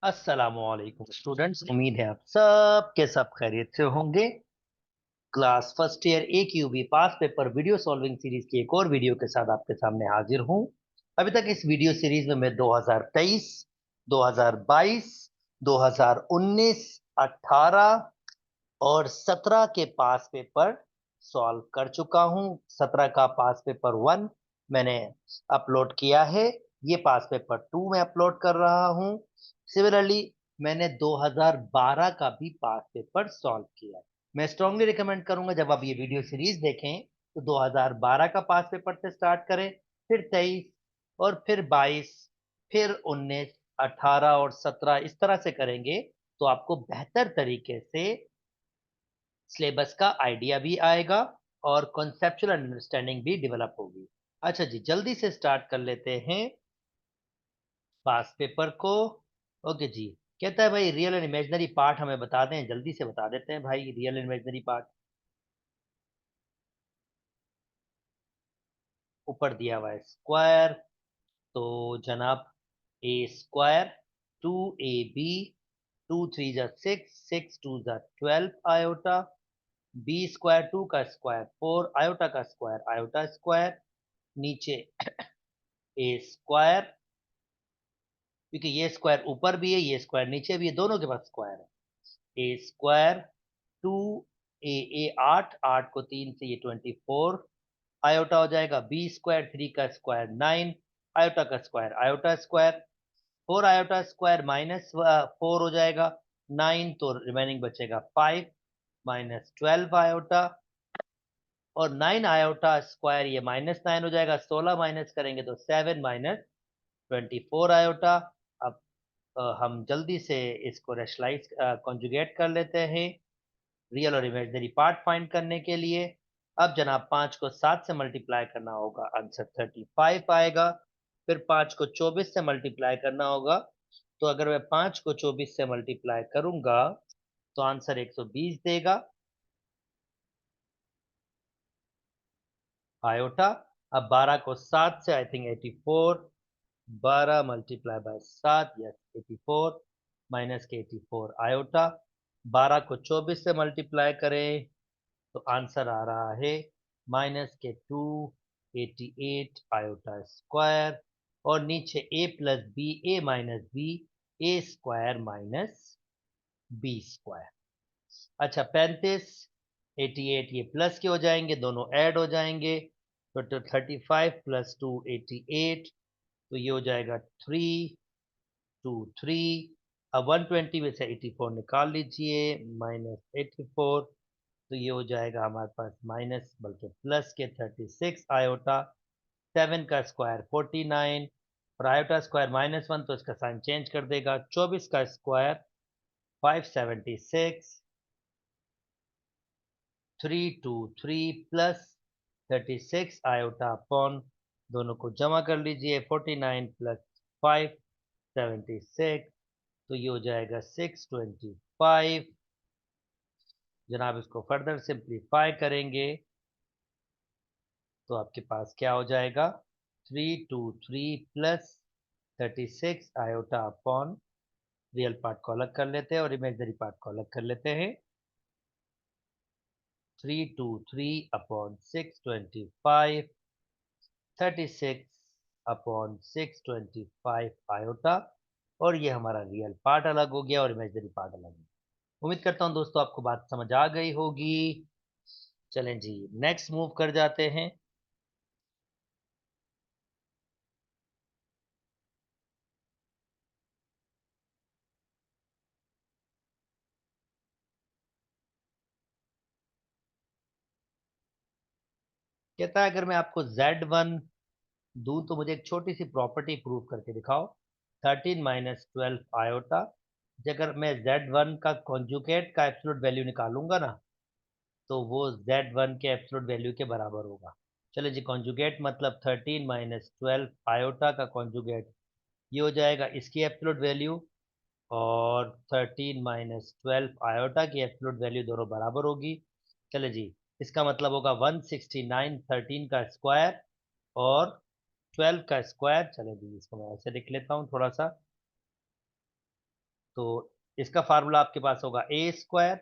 अस्सलामुअलैकुम स्टूडेंट्स, उम्मीद है आप सब के सब खैरियत से होंगे। क्लास फर्स्ट ईयर AQB पास पेपर वीडियो सॉल्विंग सीरीज की एक और वीडियो के साथ आपके सामने हाजिर हूं। अभी तक इस वीडियो सीरीज में मैं 2023, 2022, 2019, 18 और 17 के पास पेपर सॉल्व कर चुका हूं। 17 का पास पेपर 1 मैंने अपलोड किया है। ये पास पेपर 2 में अपलोड कर रहा हूं। सिमिलरली मैंने 2012 का भी पास पेपर सॉल्व किया है। मैं स्ट्रांगली रिकमेंड करूंगा जब आप ये वीडियो सीरीज देखें तो 2012 का पास पेपर से स्टार्ट करें, फिर 23 और फिर 22, फिर 19, 18 और 17 इस तरह से करेंगे तो आपको बेहतर तरीके से सिलेबस का आइडिया भी आएगा और कॉन्सेप्चुअल अंडरस्टैंडिंग भी डेवलप होगी। अच्छा जी, जल्दी से स्टार्ट कर लेते हैं पास पेपर को। ओके जी, कहता है भाई रियल एंड इमेजिनरी पार्ट हमें बता दें। जल्दी से बता देते हैं भाई रियल एंड इमेजिनरी पार्ट। ऊपर दिया हुआ है स्क्वायर, तो जनाब A square 2AB, 2 3 = 6, 6 2 = 12 iota. B square 2 का स्क्वायर 4 आयोटा का स्क्वायर आयोटा स्क्वायर। नीचे ए स्क्वायर, क्योंकि ये स्क्वायर ऊपर भी है ये स्क्वायर नीचे भी है, दोनों के पास स्क्वायर है। ए स्क्वायर 2 ए 8, 8 को 3 से ये 24 आयोटा हो जाएगा। बी स्क्वायर 3 का स्क्वायर 9 आयोटा का square iota square. 4 iota square minus 4 हो जाएगा 9, तो रिमेनिंग बचेगा 5 माइनस 12 आयोटा। और 9 आयोटा स्क्वायर ये -9 हो जाएगा, 16 माइनस करेंगे तो 7 माइनस 24 आयोटा। अब हम जल्दी से इसको रेशलाइज कॉन्जुगेट कर लेते हैं रियल और इमेजिनरी पार्ट फाइंड करने के लिए। अब जनाब 5 को 7 से मल्टीप्लाई करना होगा, आंसर 35 आएगा। फिर 5 को 24 से मल्टीप्लाई करना होगा, तो अगर मैं 5 को 24 से मल्टीप्लाई करूंगा तो आंसर 120 देगा आयोटा। अब 12 को 7 से I think 84, 12 multiply by 7, yes 84 minus के 84 आयोटा। 12 को 24 से मल्टीप्लाई करें तो आंसर आ रहा है -के 288 आयोटा स्क्वायर। और नीचे ए प्लस बी, ए माइनस बी, ए स्क्वायर माइनस बी स्क्वायर। अच्छा 35, 88 ये प्लस के हो जाएंगे, दोनों ऐड हो जाएंगे, तो 35 + 2 88, तो ये हो जाएगा 323। अब 120 में से 84 निकाल लीजिए, -84, तो ये हो जाएगा हमारे पास माइनस बल्कि प्लस के 36 आयोटा। 7 का स्क्वायर 49 और आयोटा स्क्वायर -1, तो इसका साइन चेंज कर देगा। 24 का स्क्वायर 576, 323 प्लस 36 आयोटा अपॉन, दोनों को जमा कर लीजिए, 49 + 576, तो ये हो जाएगा 625। जनाब इसको फर्दर सिंप्लीफाई करेंगे तो आपके पास क्या हो जाएगा, 323 plus 36 iota upon, real part को अलग कर लेते हैं और इमेजनरी पार्ट को अलग कर लेते हैं। 323 अपॉन 625, 36 अपॉन 625 आयोटा। और ये हमारा रियल पार्ट अलग हो गया और इमेजनरी पार्ट अलग हो गया। उम्मीद करता हूँ दोस्तों आपको बात समझ आ गई होगी। चलें जी, नेक्स्ट मूव कर जाते हैं। कहता है अगर मैं आपको Z1 दूं तो मुझे एक छोटी सी प्रॉपर्टी प्रूव करके दिखाओ। 13 - 12 आयोटा। अगर मैं Z1 का कॉन्जुगेट का एब्सोल्यूट वैल्यू निकालूंगा ना, तो वो Z1 के एब्सोल्यूट वैल्यू के बराबर होगा। चलो जी, कॉन्जुगेट मतलब 13 - 12 आयोटा का कॉन्जुगेट, ये हो जाएगा इसकी एब्सोल्यूट वैल्यू, और 13 - 12 आयोटा की एब्सोल्यूट वैल्यू दोनों बराबर होगी। चले जी, इसका मतलब होगा 169 13 का स्क्वायर और 12 का स्क्वायर। चले जी, इसको मैं ऐसे लिख लेता हूँ थोड़ा सा। तो इसका फार्मूला आपके पास होगा ए स्क्वायर,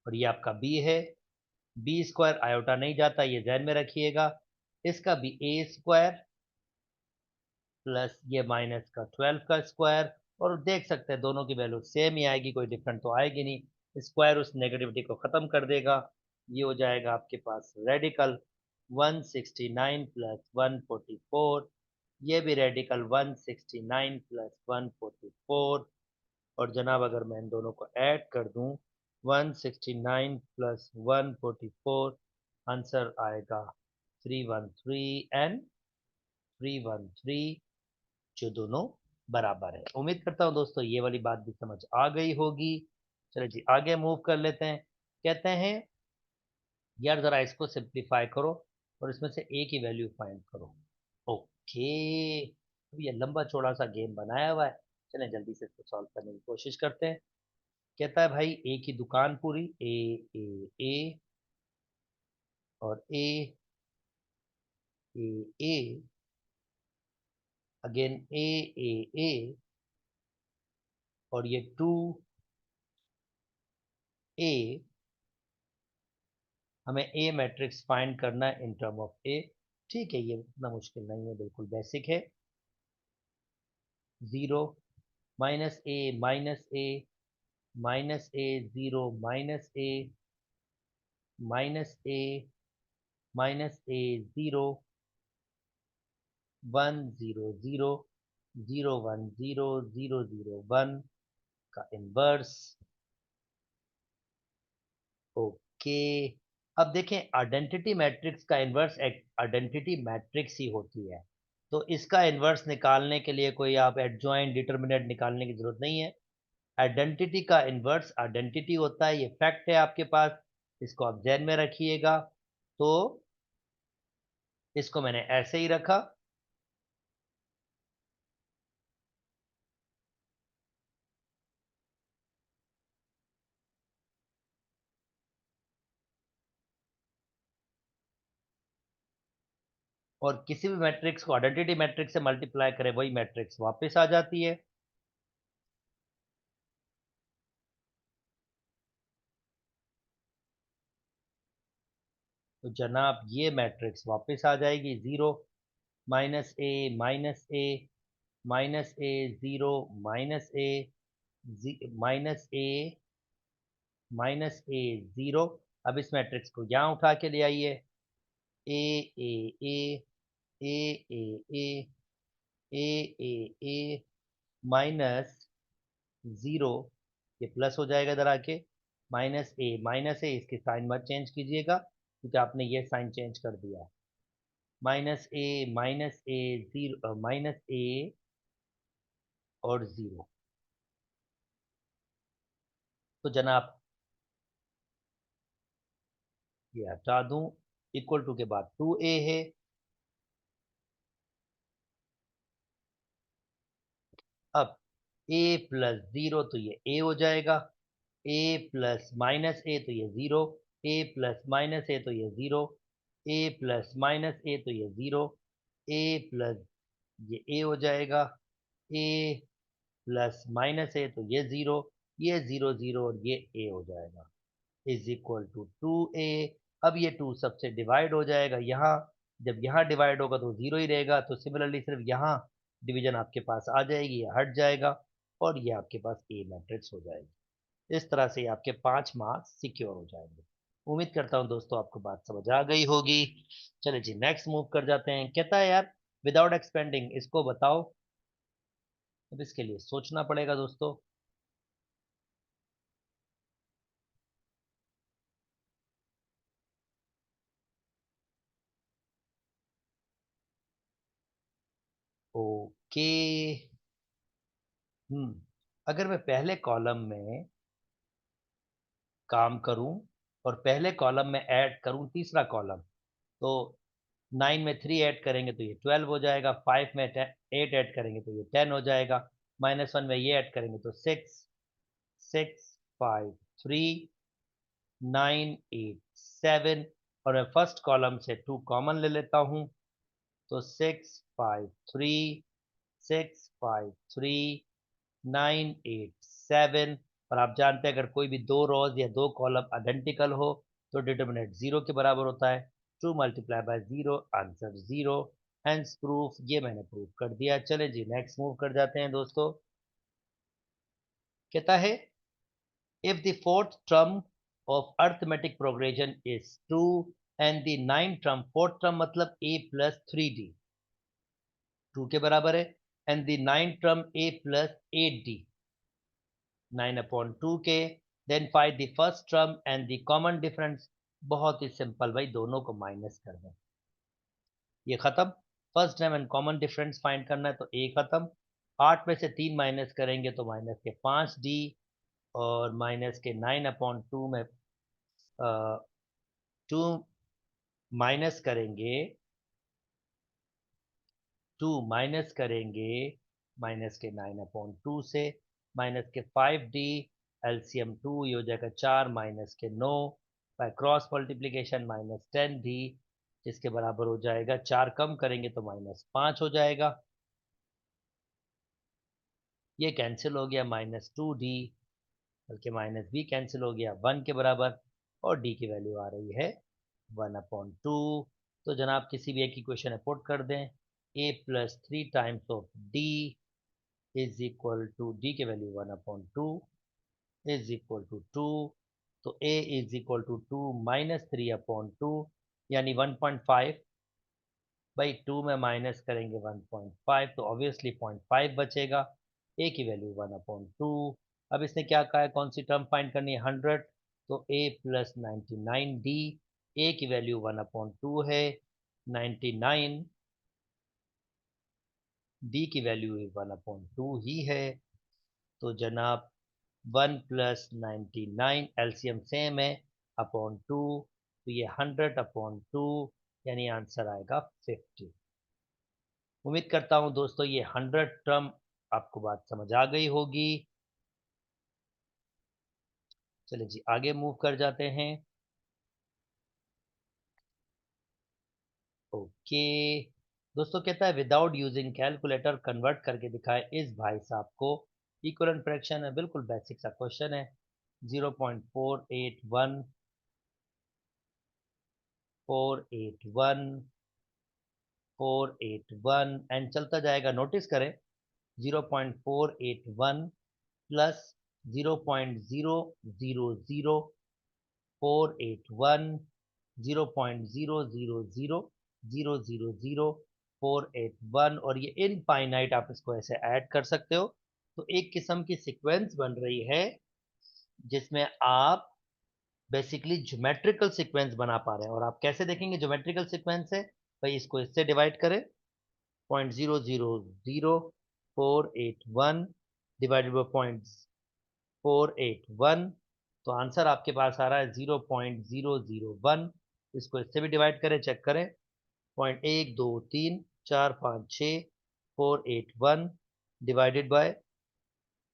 और ये आपका बी है। बी स्क्वायर आयोटा नहीं जाता, ये ध्यान में रखिएगा। इसका भी ए स्क्वायर प्लस ये माइनस का 12 का स्क्वायर, और देख सकते हैं दोनों की वैल्यू सेम ही आएगी, कोई डिफरेंट तो आएगी नहीं। स्क्वायर उस नेगेटिविटी को खत्म कर देगा। ये हो जाएगा आपके पास रेडिकल 169 प्लस 144। ये भी रेडिकल 169 प्लस 144। और जनाब अगर मैं इन दोनों को ऐड कर दूं, 169 प्लस 144, आंसर आएगा 313 एंड 313, जो दोनों बराबर है। उम्मीद करता हूं दोस्तों ये वाली बात भी समझ आ गई होगी। चलो जी आगे मूव कर लेते हैं। कहते हैं यार जरा इसको सिंप्लीफाई करो और इसमें से ए की वैल्यू फाइंड करो। ओके, अब ये लंबा चौड़ा सा गेम बनाया हुआ है। चलें जल्दी से इसको सॉल्व करने की कोशिश करते हैं। कहता है भाई ए की दुकान पूरी, ए ए और ए ए ए, अगेन ए ए, और ये 2 ए। हमें ए मैट्रिक्स फाइंड करना है इन टर्म ऑफ ए। ठीक है, ये इतना मुश्किल नहीं है, बिल्कुल बेसिक है। 0 माइनस ए माइनस ए 0 माइनस ए माइनस ए 0 1 0 0 0 1 0 0 0 1 का इनवर्स। ओके, अब देखें आइडेंटिटी मैट्रिक्स का इनवर्स एक आइडेंटिटी मैट्रिक्स ही होती है। तो इसका इनवर्स निकालने के लिए कोई आप एडजॉइंट डिटर्मिनेंट निकालने की जरूरत नहीं है। आइडेंटिटी का इनवर्स आइडेंटिटी होता है, ये फैक्ट है आपके पास, इसको आप ध्यान में रखिएगा। तो इसको मैंने ऐसे ही रखा, और किसी भी मैट्रिक्स को आइडेंटिटी मैट्रिक्स से मल्टीप्लाई करें वही मैट्रिक्स वापस आ जाती है। तो जनाब ये मैट्रिक्स वापस आ जाएगी 0 माइनस ए माइनस ए 0 माइनस ए माइनस ए 0। अब इस मैट्रिक्स को यहाँ उठा के ले आइए, ए ए ए ए ए ए ए ए माइनस 0, ये प्लस हो जाएगा इधर आके। माइनस ए इसके साइन मत चेंज कीजिएगा क्योंकि आपने ये साइन चेंज कर दिया। माइनस ए 0 माइनस ए और 0। तो जनाब ये हटा दूं, इक्वल टू के बाद 2a है। अब a प्लस 0 तो ये a हो जाएगा, a प्लस माइनस ए तो ये 0, a प्लस माइनस ए तो ये 0, a प्लस माइनस ए तो ये 0, a प्लस ये a हो जाएगा, a प्लस माइनस ए तो ये 0, ये 0 0 और ये a हो जाएगा, इज इक्वल टू 2a। अब ये 2 सबसे डिवाइड हो जाएगा यहाँ, जब यहाँ डिवाइड होगा तो 0 ही रहेगा, तो सिमिलरली सिर्फ यहाँ डिवीजन आपके पास आ जाएगी, ये हट जाएगा, और ये आपके पास ए मैट्रिक्स हो जाएगी। इस तरह से आपके 5 मार्क्स सिक्योर हो जाएंगे। उम्मीद करता हूँ दोस्तों आपको बात समझ आ गई होगी। चलिए जी नेक्स्ट मूव कर जाते हैं। कहता है यार विदाउट एक्सपेंडिंग इसको बताओ। अब इसके लिए सोचना पड़ेगा दोस्तों। ओके, अगर मैं पहले कॉलम में काम करूं और पहले कॉलम में ऐड करूं तीसरा कॉलम, तो 9 में 3 ऐड करेंगे तो ये 12 हो जाएगा, 5 में 8 ऐड करेंगे तो ये 10 हो जाएगा, -1 में ये ऐड करेंगे तो 6 6 5 3 9 8 7, और मैं फर्स्ट कॉलम से 2 कॉमन ले लेता हूं, तो 6 5 3 6 5 3 987। और आप जानते हैं अगर कोई भी दो रोज या दो कॉलम आइडेंटिकल हो तो डिटर्मिनेंट जीरो के बराबर होता है। 2 multiply by zero, answer zero. Hence proof, ये मैंने प्रूफ कर दिया। चले जी नेक्स्ट मूव कर जाते हैं दोस्तों। कहता है if the fourth term of arithmetic progression is 2 and the ninth term, fourth term मतलब a plus 3d 2 के बराबर है, and the ninth term a plus 8d 9 upon 2 के, then find the first term and the common difference। बहुत ही simple भाई, दोनों को minus कर दें, ये खत्म। First term and common difference find करना है तो a खत्म। 8 में से 3 माइनस करेंगे तो माइनस के 5d, और माइनस के 9 अपॉन 2 में 2 माइनस करेंगे, 2 माइनस करेंगे माइनस के 9 अपॉन 2 से, माइनस के 5d, एलसीएम 2 ये हो जाएगा 4 माइनस के 9, by cross multiplication minus 10d, जिसके बराबर हो जाएगा 4 कम करेंगे तो माइनस 5 हो जाएगा। ये कैंसिल हो गया, माइनस 2d, बल्कि माइनस भी कैंसिल हो गया 1 के बराबर, और d की वैल्यू आ रही है 1/2। तो जनाब किसी भी एक इक्वेशन पुट कर दें, a plus 3 times of d is equal to, D की वैल्यू 1/2 इज इक्वल टू 2। तो a is equal to 2 minus 3/2, यानी 1.5 बाई 2 में माइनस करेंगे 1.5 तो ऑब्वियसली 0.5 बचेगा। a की वैल्यू 1/2। अब इसने क्या कहा है, कौन सी टर्म फाइंड करनी है, 100। तो a प्लस 99d, a की वैल्यू 1/2 है, 99 d की वैल्यू 1/2 ही है। तो जनाब 1 प्लस 99 एलसीएम सेम है, अपॉन 2, तो ये 100/2, यानी आंसर आएगा 50। उम्मीद करता हूं दोस्तों ये 100 टर्म आपको बात समझ आ गई होगी। चलिए जी आगे मूव कर जाते हैं। ओके दोस्तों, कहता है विदाउट यूजिंग कैलकुलेटर कन्वर्ट करके दिखाए इस भाई साहब को इक्वलेंट फ्रैक्शन है। बिल्कुल बेसिक सा क्वेश्चन है। 0.481 481 481 एंड चलता जाएगा। नोटिस करें 0.481 प्लस 0.000481, 0.00000481, और ये इनफाइनाइट आप इसको ऐसे ऐड कर सकते हो। तो एक किस्म की सीक्वेंस बन रही है जिसमें आप बेसिकली ज्योमेट्रिकल सीक्वेंस बना पा रहे हैं। और आप कैसे देखेंगे ज्योमेट्रिकल सीक्वेंस है, भाई इसको इससे डिवाइड करें, 0.000481 डिवाइडेड बाई 0.481, तो आंसर आपके पास आ रहा है 0.001। इसको इससे भी डिवाइड करें, चेक करें, 0.1 2 3 4 5 6 481 डिवाइडेड बाय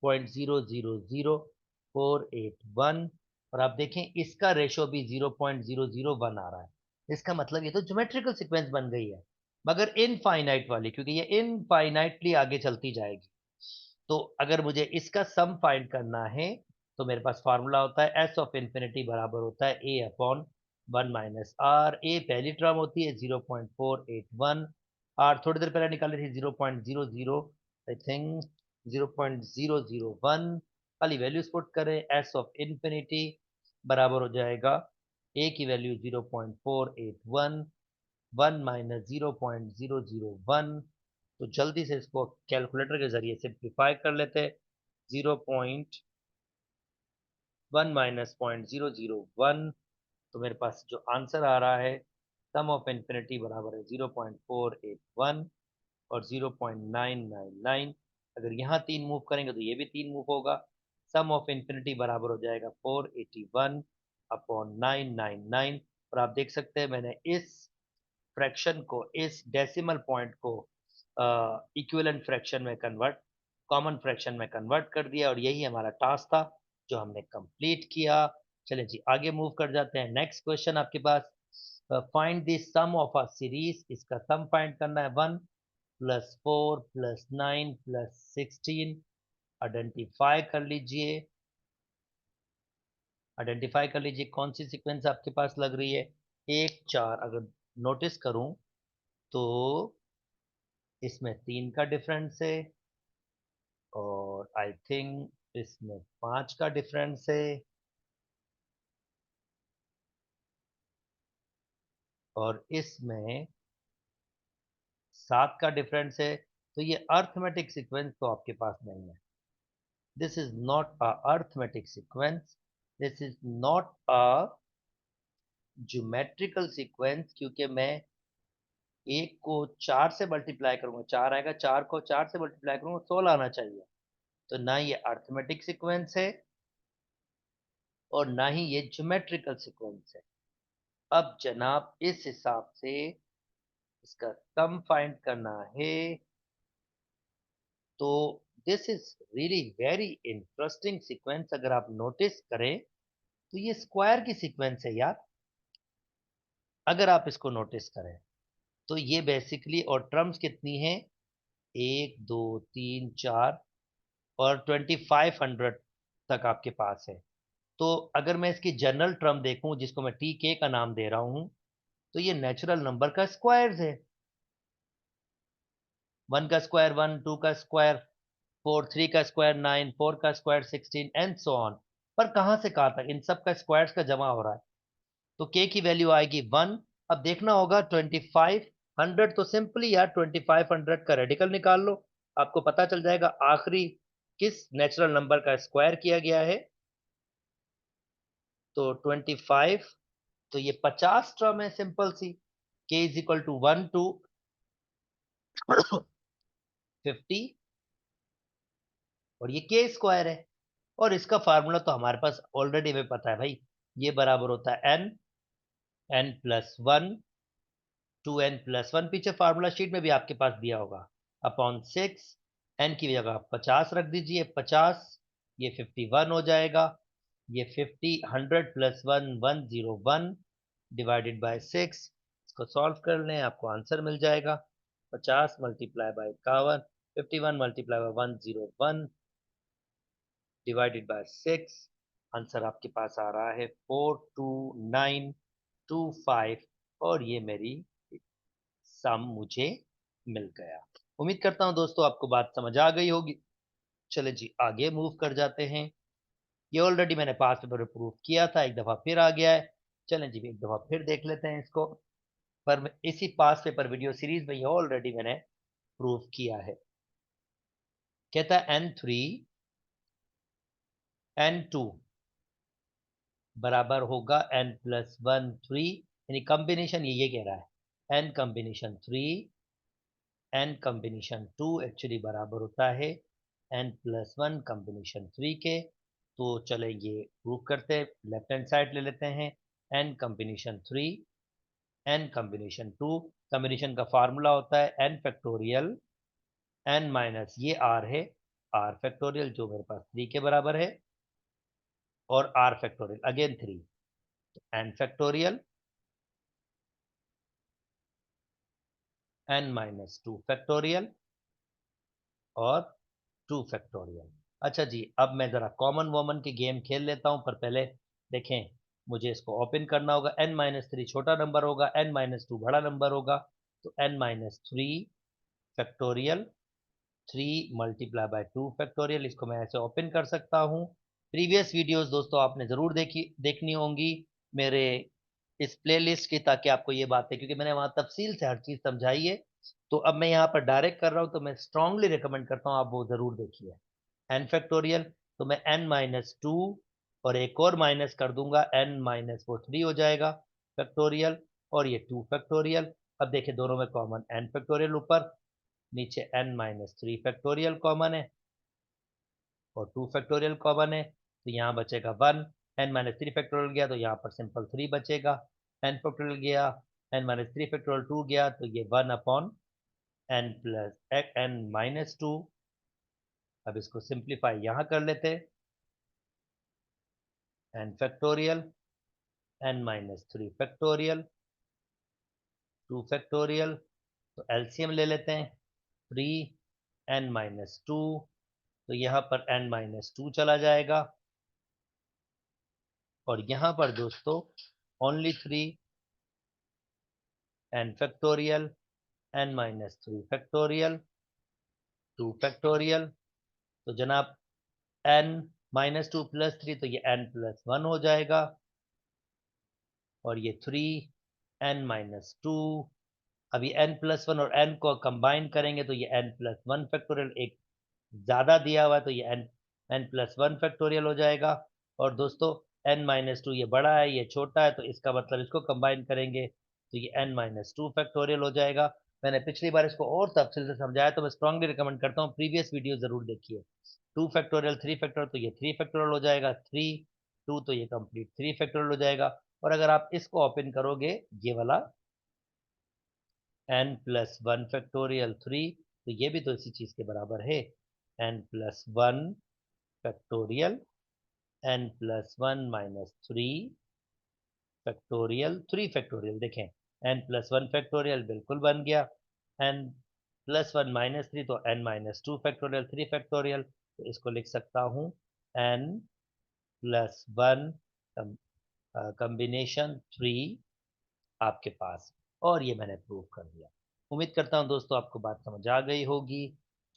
0.000481, और आप देखें इसका रेशो भी 0.001 आ रहा है। इसका मतलब ये तो ज्योमेट्रिकल सीक्वेंस बन गई है, मगर इनफाइनाइट वाली, क्योंकि ये इनफाइनाइटली आगे चलती जाएगी। तो अगर मुझे इसका सम फाइंड करना है तो मेरे पास फार्मूला होता है एस ऑफ इंफिनिटी बराबर होता है ए अपॉन 1 माइनस आर। ए पहली टर्म होती है 0.481, आर थोड़ी देर पहले निकाली थी 0.00, आई थिंक 0.001। खाली वैल्यूज पुट करें, एस ऑफ इंफिनिटी बराबर हो जाएगा ए की वैल्यू 0.481, 1 माइनस 0.001। तो जल्दी से इसको कैलकुलेटर के जरिए सिंप्लीफाई कर लेते हैं। 0.1 माइनस 0.001, तो मेरे पास जो आंसर आ रहा है सम ऑफ इन्फिनिटी बराबर है 0.481 और 0.999। अगर यहाँ तीन मूव करेंगे तो ये भी तीन मूव होगा। सम ऑफ इन्फिनिटी बराबर हो जाएगा 481 अपॉन 999। और आप देख सकते हैं मैंने इस फ्रैक्शन को, इस डेसिमल पॉइंट को इक्विवेलेंट फ्रैक्शन में कन्वर्ट, कॉमन फ्रैक्शन में कन्वर्ट कर दिया, और यही हमारा टास्क था जो हमने कंप्लीट किया। चलिए जी आगे मूव कर जाते हैं। नेक्स्ट क्वेश्चन आपके पास, find the sum of a series, इसका सम फाइंड करना है। 1 प्लस 4 प्लस 9 प्लस 16 आइडेंटिफाई कर लीजिए, आइडेंटिफाई कर लीजिए कौन सी सीक्वेंस आपके पास लग रही है। 1 4 अगर नोटिस करूं तो इसमें 3 का डिफरेंस है, और आई थिंक इसमें 5 का डिफरेंस है, और इसमें 7 का डिफरेंस है। तो ये अर्थमेटिक सीक्वेंस तो आपके पास नहीं है। This is not a arithmetic sequence, this is not a geometrical sequence, क्योंकि मैं 1 को 4 से मल्टीप्लाई करूंगा 4 आएगा, 4 को 4 से मल्टीप्लाई करूंगा 16 आना चाहिए। तो ना ये अर्थमेटिक सीक्वेंस है और ना ही ये ज्योमेट्रिकल सीक्वेंस है। अब जनाब इस हिसाब से इसका सम फाइंड करना है, तो this is really very interesting sequence. अगर आप नोटिस करें तो ये स्क्वायर की सीक्वेंस है यार, अगर आप इसको नोटिस करें तो ये बेसिकली, और टर्म्स कितनी है, 1 2 3 4, और 2500 तक आपके पास है। तो अगर मैं इसकी जनरल टर्म देखूं जिसको मैं टी के का नाम दे रहा हूं, तो ये नेचुरल नंबर का स्क्वायर है। 1 का स्क्वायर 1, 2 का स्क्वायर 4, 3 का स्क्वायर 9, 4 का स्क्वायर 16 एंड सो ऑन। पर कहां से कहां तक इन सब का स्क्वायर्स का जमा हो रहा है, तो के की वैल्यू आएगी 1। अब देखना होगा 2500, तो सिंपली यार 2500 का रेडिकल निकाल लो, आपको पता चल जाएगा आखिरी किस नेचुरल नंबर का स्क्वायर किया गया है। तो 25, तो ये 50 टर्म है सिंपल सी। के इज इक्वल टू 1 to 50, और ये के स्क्वायर है। और इसका फार्मूला तो हमारे पास ऑलरेडी हमें पता है भाई, ये बराबर होता है n+1 2n+1, पीछे फार्मूला शीट में भी आपके पास दिया होगा, अपॉन 6। एन की जगह 50 रख दीजिए, 50, ये 51 हो जाएगा। ये 50, 100+1 101 डिवाइडेड बाय 6। इसको सॉल्व कर लें, आपको आंसर मिल जाएगा 50 multiply by 51, 51 multiply by 101 divided by 6। Answer आपके पास आ रहा है 42925, और ये मेरी सम मुझे मिल गया। उम्मीद करता हूं दोस्तों आपको बात समझ आ गई होगी। चले जी आगे मूव कर जाते हैं। ये ऑलरेडी मैंने पास पेपर में प्रूव किया था, एक दफा फिर आ गया है। चलें जी एक दफा फिर देख लेते हैं इसको। पर इसी पास पेपर वीडियो सीरीज में ये ऑलरेडी मैंने प्रूव किया है। कहता है n3 n2 बराबर होगा n+1 3, यानी कॉम्बिनेशन ये कह रहा है n combination 3 n combination 2 actually बराबर होता है n+1 कॉम्बिनेशन 3 के। तो चले ये प्रूव करते हैं, लेफ्ट हैंड साइड ले लेते हैं। n combination 3 n combination 2, combination का फार्मूला होता है n फैक्टोरियल n माइनस ये r है, r फैक्टोरियल जो मेरे पास 3 के बराबर है, और r factorial again 3, n factorial n-2 factorial और 2 फैक्टोरियल। अच्छा जी अब मैं जरा कॉमन वॉमन के गेम खेल लेता हूं, पर पहले देखें मुझे इसको ओपन करना होगा। n-3 छोटा नंबर होगा, n-2 बड़ा नंबर होगा, तो n-3 factorial 3 multiply by 2 factorial, इसको मैं ऐसे ओपन कर सकता हूं। प्रीवियस वीडियोस दोस्तों आपने जरूर देखनी होंगी मेरे इस प्लेलिस्ट की, ताकि आपको ये बातें, क्योंकि मैंने वहां तफसील से हर चीज समझाई है। तो अब मैं यहाँ पर डायरेक्ट कर रहा हूँ, तो मैं स्ट्रांगली रिकमेंड करता हूँ आप वो जरूर देखिए। एन फैक्टोरियल, तो मैं n-2 और एक और माइनस कर दूंगा, n-3 हो जाएगा फैक्टोरियल, और ये 2 फैक्टोरियल। अब देखिए दोनों में कॉमन n फैक्टोरियल ऊपर, नीचे n-3 फैक्टोरियल कॉमन है, और 2 फैक्टोरियल कॉमन है, तो यहाँ बचेगा 1। n-3 फैक्टोरियल गया तो यहाँ पर सिंपल 3 बचेगा, n फैक्टोरियल गया, n-3 फैक्टोरियल 2 गया, तो ये 1 अपॉन n प्लस n-2। अब इसको सिंप्लीफाई यहाँ कर लेते हैं, n factorial n-3 factorial 2 factorial, तो एलसीएम ले लेते हैं 3 n-2 तो यहाँ पर n-2 चला जाएगा, और यहाँ पर दोस्तों only 3 n factorial, n-3 factorial, 2 factorial. तो जनाब n-2 प्लस 3, तो ये n+1 हो जाएगा, और ये 3 n-2। अभी n+1 और n को कंबाइन करेंगे तो ये n+1 फैक्टोरियल, एक ज्यादा दिया हुआ है तो ये n+1 फैक्टोरियल हो जाएगा। और दोस्तों n-2 ये बड़ा है, ये छोटा है, तो इसका मतलब इसको कंबाइन करेंगे तो ये n-2 फैक्टोरियल हो जाएगा। मैंने पिछली बार इसको और तफसील से समझाया, तो मैं स्ट्रांगली रिकमेंड करता हूँ प्रीवियस वीडियो जरूर देखिए। 2 फैक्टोरियल 3 फैक्टोरियल, तो ये 3 फैक्टोरियल हो जाएगा, 3 2, तो ये कंप्लीट 3 फैक्टोरियल हो जाएगा। और अगर आप इसको ओपन करोगे, ये वाला n+1 फैक्टोरियल 3, तो ये भी तो इसी चीज के बराबर है, n+1 factorial n+1 - 3 factorial 3 factorial. देखें n+1 फैक्टोरियल बिल्कुल बन गया, n+1 - 3 तो n-2 फैक्टोरियल 3 फैक्टोरियल। तो इसको लिख सकता हूँ n+1 कॉम्बिनेशन 3 आपके पास, और ये मैंने प्रूव कर दिया। उम्मीद करता हूँ दोस्तों आपको बात समझ आ गई होगी।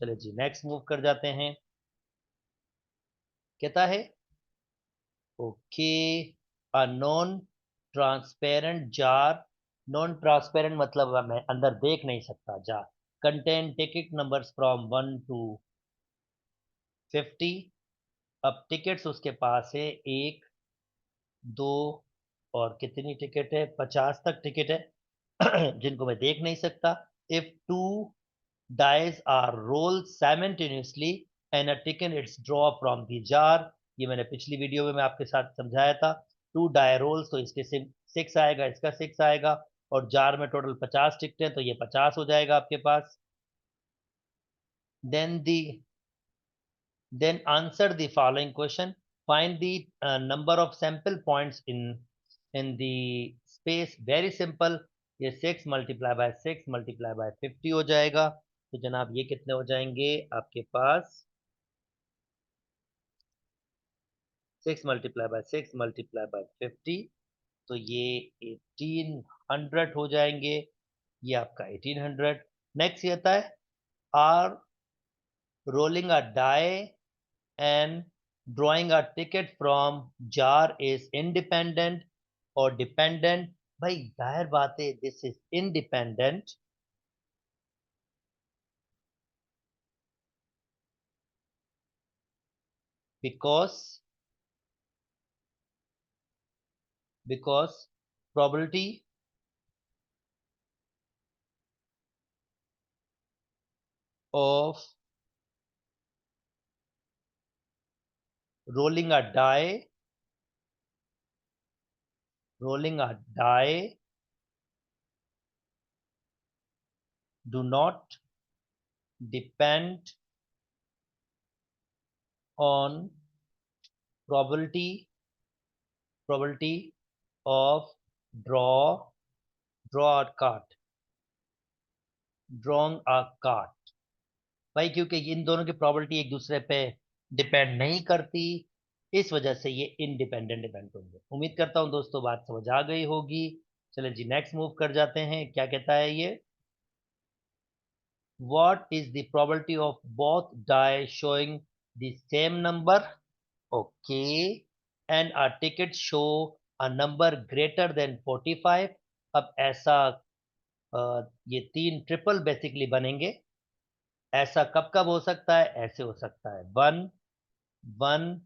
चलिए जी नेक्स्ट मूव कर जाते हैं। कहता है okay, a non transparent jar, non transparent मतलब मैं अंदर देख नहीं सकता jar, contain ticket numbers from 1 to 50। अब टिकट्स उसके पास है 1 2, और कितनी टिकट है, 50 तक टिकट है जिनको मैं देख नहीं सकता। If 2 dice are rolled simultaneously and a ticket is draw from the jar, ये मैंने पिछली वीडियो में मैं आपके साथ समझाया था। 2 die rolls, तो इसके 6 आएगा, इसका 6 आएगा, और जार में टोटल 50 टिकट है, तो ये 50 हो जाएगा आपके पास। then the then answer the following question, find the number of sample points in the space। very simple, ये 6 multiply by 6 multiply by 50 हो जाएगा। तो जनाब ये कितने हो जाएंगे आपके पास, 6 multiply by 6 multiply by 50, तो ये 1800 हो जाएंगे। ये आपका 1800। नेक्स्ट ये आता है are rolling a die and drawing a ticket from jar is independent or dependent। भाई जाहिर बात है this is independent, because because probability of rolling a die rolling a die do not depend on probability of draw draw a card drawing a card। भाई क्योंकि इन दोनों की property एक दूसरे पे डिपेंड नहीं करती, इस वजह से ये इंडिपेंडेंट इवेंट होंगे। उम्मीद करता हूं दोस्तों बात समझ आ गई होगी। चलिए जी नेक्स्ट मूव कर जाते हैं। क्या कहता है ये, what is the probability of both die showing the same number. Okay, and a ticket show a number greater than 45। अब ऐसा ये 3 ट्रिपल बेसिकली बनेंगे। ऐसा कब कब हो सकता है, ऐसे हो सकता है 1 1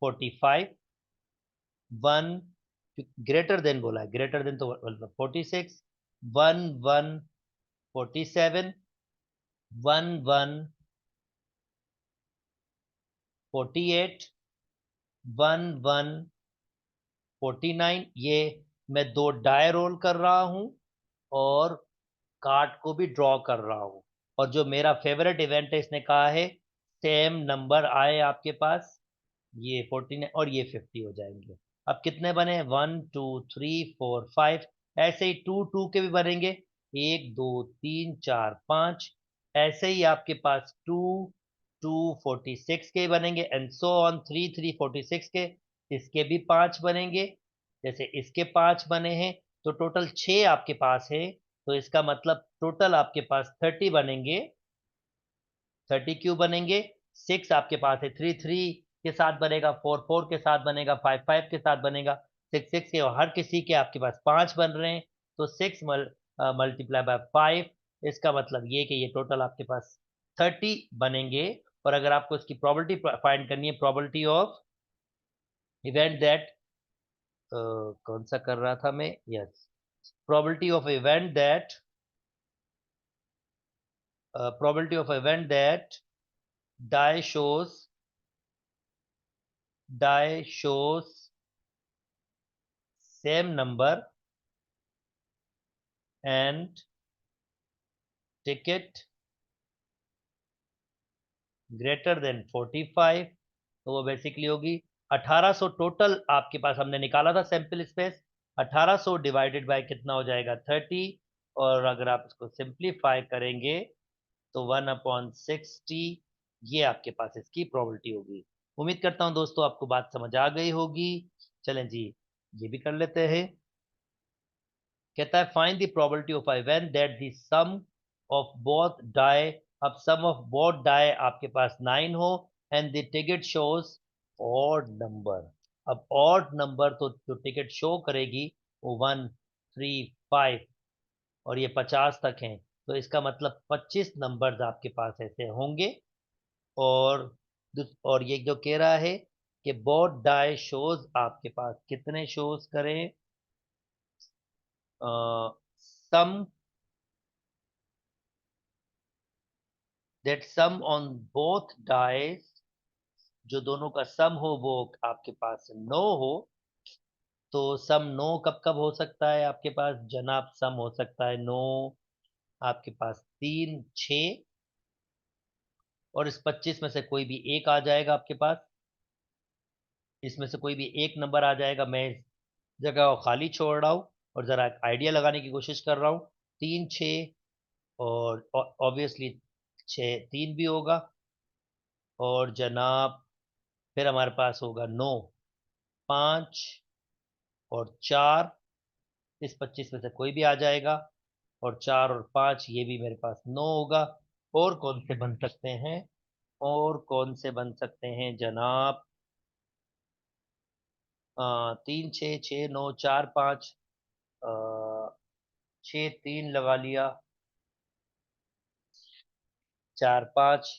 45, 1 ग्रेटर देन बोला है, ग्रेटर देन तो 46, 1 1 47, 1 1 48, 1 1 49। ये मैं 2 डाय रोल कर रहा हूं और कार्ड को भी ड्रॉ कर रहा हूं, और जो मेरा फेवरेट इवेंट है इसने कहा है सेम नंबर आए आपके पास, ये 49 और ये 50 हो जाएंगे। अब कितने बने, 1 2 3 4 5, ऐसे ही 2 2 के भी बनेंगे, 1 2 3 4 5। ऐसे ही आपके पास 2 46 के बनेंगे, एंड सो ऑन 3 के, इसके भी 5 बनेंगे, जैसे इसके 5 बने हैं, तो टोटल 6 आपके पास है। तो इसका मतलब टोटल आपके पास 30 बनेंगे। 30 क्यों बनेंगे? 6 आपके पास है, 3 के साथ बनेगा, 4 के साथ बनेगा, 5 के साथ बनेगा, 6 के, और हर किसी के आपके पास 5 बन रहे हैं। तो 6 मल्टीप्लाई बाय 5, इसका मतलब ये कि ये टोटल आपके पास 30 बनेंगे। और अगर आपको इसकी प्रोबेबिलिटी फाइंड करनी है, प्रोबेबिलिटी ऑफ इवेंट दैट, कौन सा कर रहा था मैं, yes, probability of event that, probability of event that die shows die shows same number and ticket greater than 45, तो वो बेसिकली होगी 1800। टोटल आपके पास हमने निकाला था सैंपल स्पेस, 1800 डिवाइडेड बाय कितना हो जाएगा, 30। और अगर आप इसको सिंप्लीफाई करेंगे तो 1/60, ये आपके पास इसकी प्रोबेबिलिटी होगी। उम्मीद करता हूं दोस्तों आपको बात समझ आ गई होगी। चलें जी, ये भी कर लेते हैं। कहता है find the probability of event that the sum of both die, अब सम ऑफ बोथ डाई आपके पास 9 हो, and the ticket shows odd number. अब ऑड नंबर तो जो टिकट शो करेगी वो 1, 3, 5 और ये 50 तक हैं। तो इसका मतलब 25 नंबर्स आपके पास ऐसे होंगे। और और ये जो कह रहा है कि बोथ डाई शोज आपके पास कितने शोज करें, सम that sum on both dies, जो दोनों का सम हो वो आपके पास 9 हो। तो सम 9 कब कब हो सकता है आपके पास जनाब? सम हो सकता है 9 आपके पास 3, 6, और इस 25 में से कोई भी एक आ जाएगा आपके पास, इसमें से कोई भी एक नंबर आ जाएगा। मैं इस जगह को खाली छोड़ रहा हूँ और जरा आइडिया लगाने की कोशिश कर रहा हूँ। 3, 6, और ऑब्वियसली 6, 3 भी होगा, और जनाब फिर हमारे पास होगा 9, 5 और 4, इस 25 में से कोई भी आ जाएगा, और 4 और 5 ये भी मेरे पास 9 होगा। और कौन से बन सकते हैं, और कौन से बन सकते हैं जनाब? 3, 6, 6, 9, 4, 5, 6, 3 लगा लिया, 4, 5,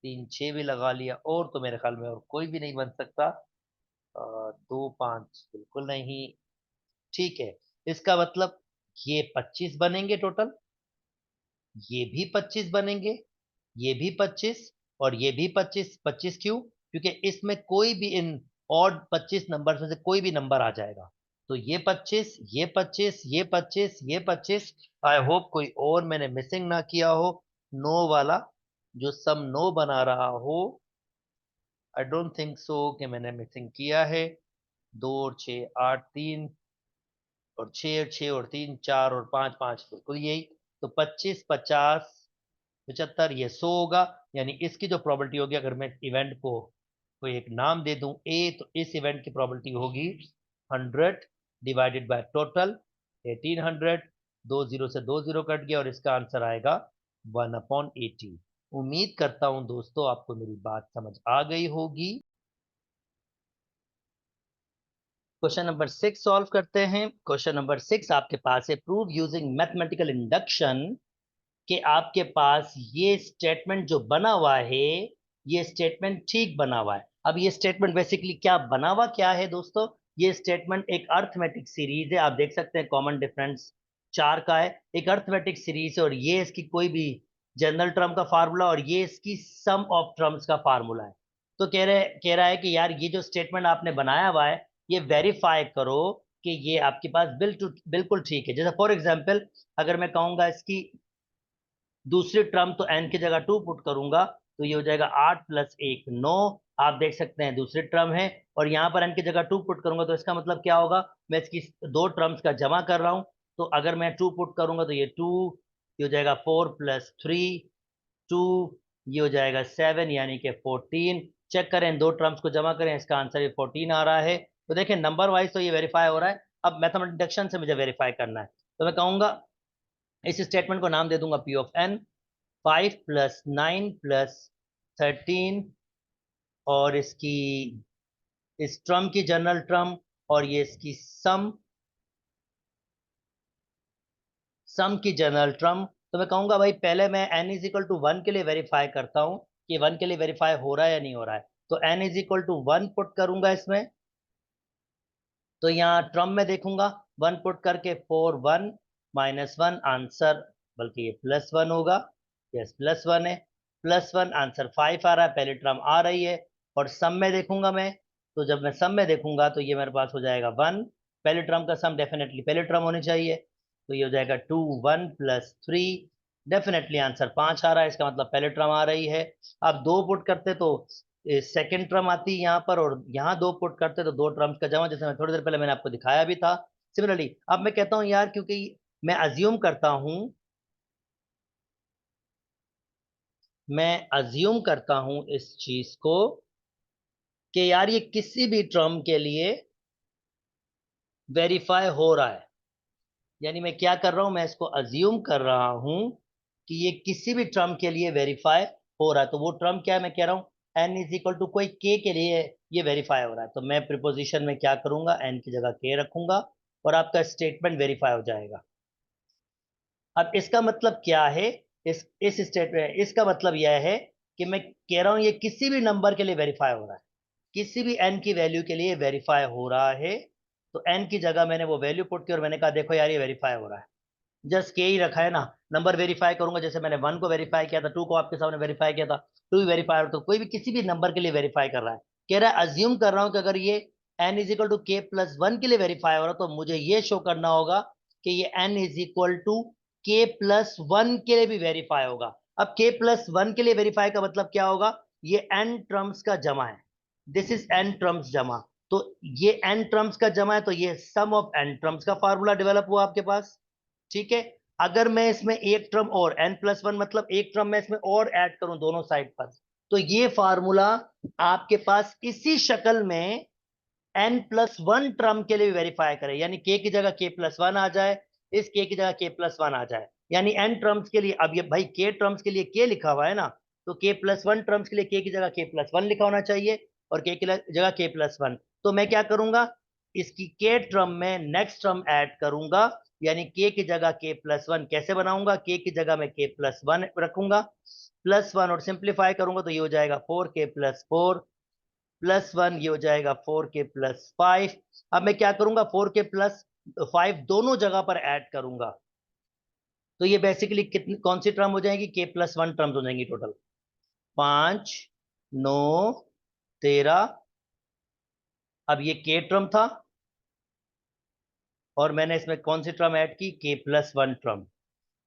3, 6 भी लगा लिया, और तो मेरे ख्याल में और कोई भी नहीं बन सकता। 2, 5 बिल्कुल नहीं। ठीक है, इसका मतलब ये 25 बनेंगे टोटल, ये भी 25 बनेंगे, ये भी 25, और ये भी 25। 25 क्यों? क्योंकि इसमें कोई भी इन ऑड 25 नंबर में से कोई भी नंबर आ जाएगा। तो ये 25, ये 25, ये 25, ये 25। आई होप कोई और मैंने मिसिंग ना किया हो, नो वाला जो सम नो बना रहा हो। आई डोंट थिंक सो कि मैंने मिसिंग किया है। 2 और 6, 8, 3 और 6, 6 और 3, 4 और 5, 5 बिल्कुल यही। तो 25, 50, 75, ये 100 होगा। यानी इसकी जो प्रोबेबिलिटी होगी, अगर मैं इवेंट को कोई एक नाम दे दूं ए, तो इस इवेंट की प्रोबेबिलिटी होगी 100 डिवाइडेड बाय टोटल 1800। 2 जीरो से 2 जीरो कट गया और इसका आंसर आएगा 1/80। उम्मीद करता हूं दोस्तों आपको मेरी बात समझ आ गई होगी। क्वेश्चन नंबर 6 सॉल्व करते हैं। क्वेश्चन नंबर 6 आपके पास है, प्रूव यूजिंग मैथमेटिकल इंडक्शन कि आपके पास ये स्टेटमेंट जो बना हुआ है, ये स्टेटमेंट ठीक बना हुआ है। अब ये स्टेटमेंट बेसिकली क्या बना हुआ क्या है दोस्तों? ये स्टेटमेंट एक अर्थमेटिक सीरीज है, आप देख सकते हैं कॉमन डिफरेंस 4 का है, एक अर्थमेटिक सीरीज है, और ये इसकी कोई भी जनरल टर्म का फार्मूला, और ये इसकी सम ऑफ टर्म्स का फार्मूला है। तो कह रहा है कि यार ये जो स्टेटमेंट आपने बनाया हुआ है, ये वेरीफाई करो कि ये आपके पास बिल्कुल बिल्कुल ठीक है। जैसे फॉर एग्जाम्पल, अगर मैं कहूंगा इसकी दूसरी टर्म, तो एन की जगह 2 पुट करूंगा, तो ये हो जाएगा 8 + 1, 9। आप देख सकते हैं दूसरी टर्म है, और यहां पर एन की जगह 2 पुट करूंगा, तो इसका मतलब क्या होगा, मैं इसकी दो टर्म्स का जमा कर रहा हूं। तो अगर मैं 2 पुट करूंगा तो ये 2, ये हो जाएगा 4 + 3, 2, ये हो जाएगा 7 यानी कि 14। चेक करें, दो टर्म्स को जमा करें, इसका आंसर भी 14 आ रहा है। तो देखें नंबर वाइज तो ये वेरीफाई हो रहा है। अब मैथमेटिक्स डिडक्शन से मुझे वेरीफाई करना है, तो मैं कहूंगा इस स्टेटमेंट को नाम दे दूंगा पी ऑफ एन। 5 + 9 + 13 और इसकी इस टर्म की जनरल टर्म और ये इसकी सम की जनरल टर्म। तो मैं कहूंगा भाई पहले मैं n इज इक्वल टू 1 के लिए वेरीफाई करता हूं कि 1 के लिए वेरीफाई हो रहा है या नहीं हो रहा है। तो n is equal to 1 put करूंगा इसमें, तो यहाँ ट्रम में देखूंगा 1 पुट करके 4 1 -1 आंसर, बल्कि ये +1 होगा। यस +1 है, +1 आंसर 5 आ रहा है, पहली ट्रम आ रही है। और सम में देखूंगा मैं, तो जब मैं सम में देखूंगा तो ये मेरे पास हो जाएगा 1। पहली ट्रम का सम डेफिनेटली पहली ट्रम होनी चाहिए, तो ये हो जाएगा 2 1 + 3। डेफिनेटली आंसर 5 आ रहा है, इसका मतलब पहले ट्रम आ रही है। अब दो पुट करते तो सेकेंड टर्म आती है यहाँ पर, और यहाँ दो पुट करते तो दो टर्म्स का जमा, जैसे मैं थोड़ी देर पहले मैंने आपको दिखाया भी था। सिमिलरली अब मैं कहता हूँ यार, क्योंकि मैं अज्यूम करता हूं इस चीज को कि यार ये किसी भी टर्म के लिए वेरीफाई हो रहा है। यानी मैं क्या कर रहा हूं, मैं इसको अज्यूम कर रहा हूं कि ये किसी भी टर्म के लिए वेरीफाई हो रहा है। तो वो टर्म क्या है, मैं कह रहा हूं n इज इक्वल टू कोई k के लिए ये वेरीफाई हो रहा है, तो मैं प्रिपोजिशन में क्या करूंगा, n की जगह k रखूंगा और आपका स्टेटमेंट वेरीफाई हो जाएगा। अब इसका मतलब क्या है, इस स्टेटमेंट इसका मतलब यह है कि मैं कह रहा हूं ये किसी भी नंबर के लिए वेरीफाई हो रहा है, किसी भी n की वैल्यू के लिए वेरीफाई हो रहा है। तो n की जगह मैंने वो वैल्यू पुट की और मैंने कहा देखो यार ये वेरीफाई हो रहा है। जस्ट के ही रखा है ना, नंबर वेरीफाई करूंगा, जैसे मैंने 1 को वेरीफाई किया था, 2 को आपके सामने वेरीफाई किया था, 2 भी वेरीफाई, तो कोई भी किसी भी नंबर के लिए वेरीफाई कर रहा है। कह रहा है अज्यूम कर रहा हूं कि अगर ये n is equal to k + 1 के लिए वेरीफाई हो रहा तो मुझे ये शो करना होगा कि ये n is equal to k + 1 के लिए भी वेरीफाई होगा। अब k + 1 के लिए वेरीफाई का मतलब क्या होगा, ये n टर्म्स का जमा है, दिस इज n टर्म्स जमा। तो ये n टर्म्स का जमा है, तो ये सम ऑफ n टर्म्स का फार्मूला डेवलप हुआ आपके पास। ठीक है, अगर मैं इसमें एक टर्म और n+1 मतलब एक टर्म मैं इसमें और ऐड करूं दोनों साइड पर, तो ये फार्मूला आपके पास इसी शक्ल में n+1 टर्म के लिए वेरीफाई करे, यानी k की जगह k+1 आ जाए, इस k की जगह k+1 आ जाए, यानी n टर्म्स के लिए। अब ये भाई k टर्म्स के लिए k लिखा हुआ है ना, तो k+1 टर्म्स के लिए k की जगह k+1 लिखा होना चाहिए और k की जगह k+1। तो मैं क्या करूंगा, इसकी k टर्म में नेक्स्ट टर्म ऐड करूंगा, यानी k की जगह k+1 कैसे बनाऊंगा, k की जगह मैं k+1 रखूंगा, +1 और सिंप्लीफाई करूंगा तो ये हो जाएगा 4k+4 +1, ये हो जाएगा 4k+5। अब मैं क्या करूंगा, 4k+5 दोनों जगह पर ऐड करूंगा, तो ये बेसिकली कितनी कौन सी टर्म हो जाएगी, k+1 टर्म्स हो जाएंगी टोटल, 5 9 13। अब ये k टर्म था और मैंने इसमें कौन सी टर्म ऐड की, k+1 टर्म।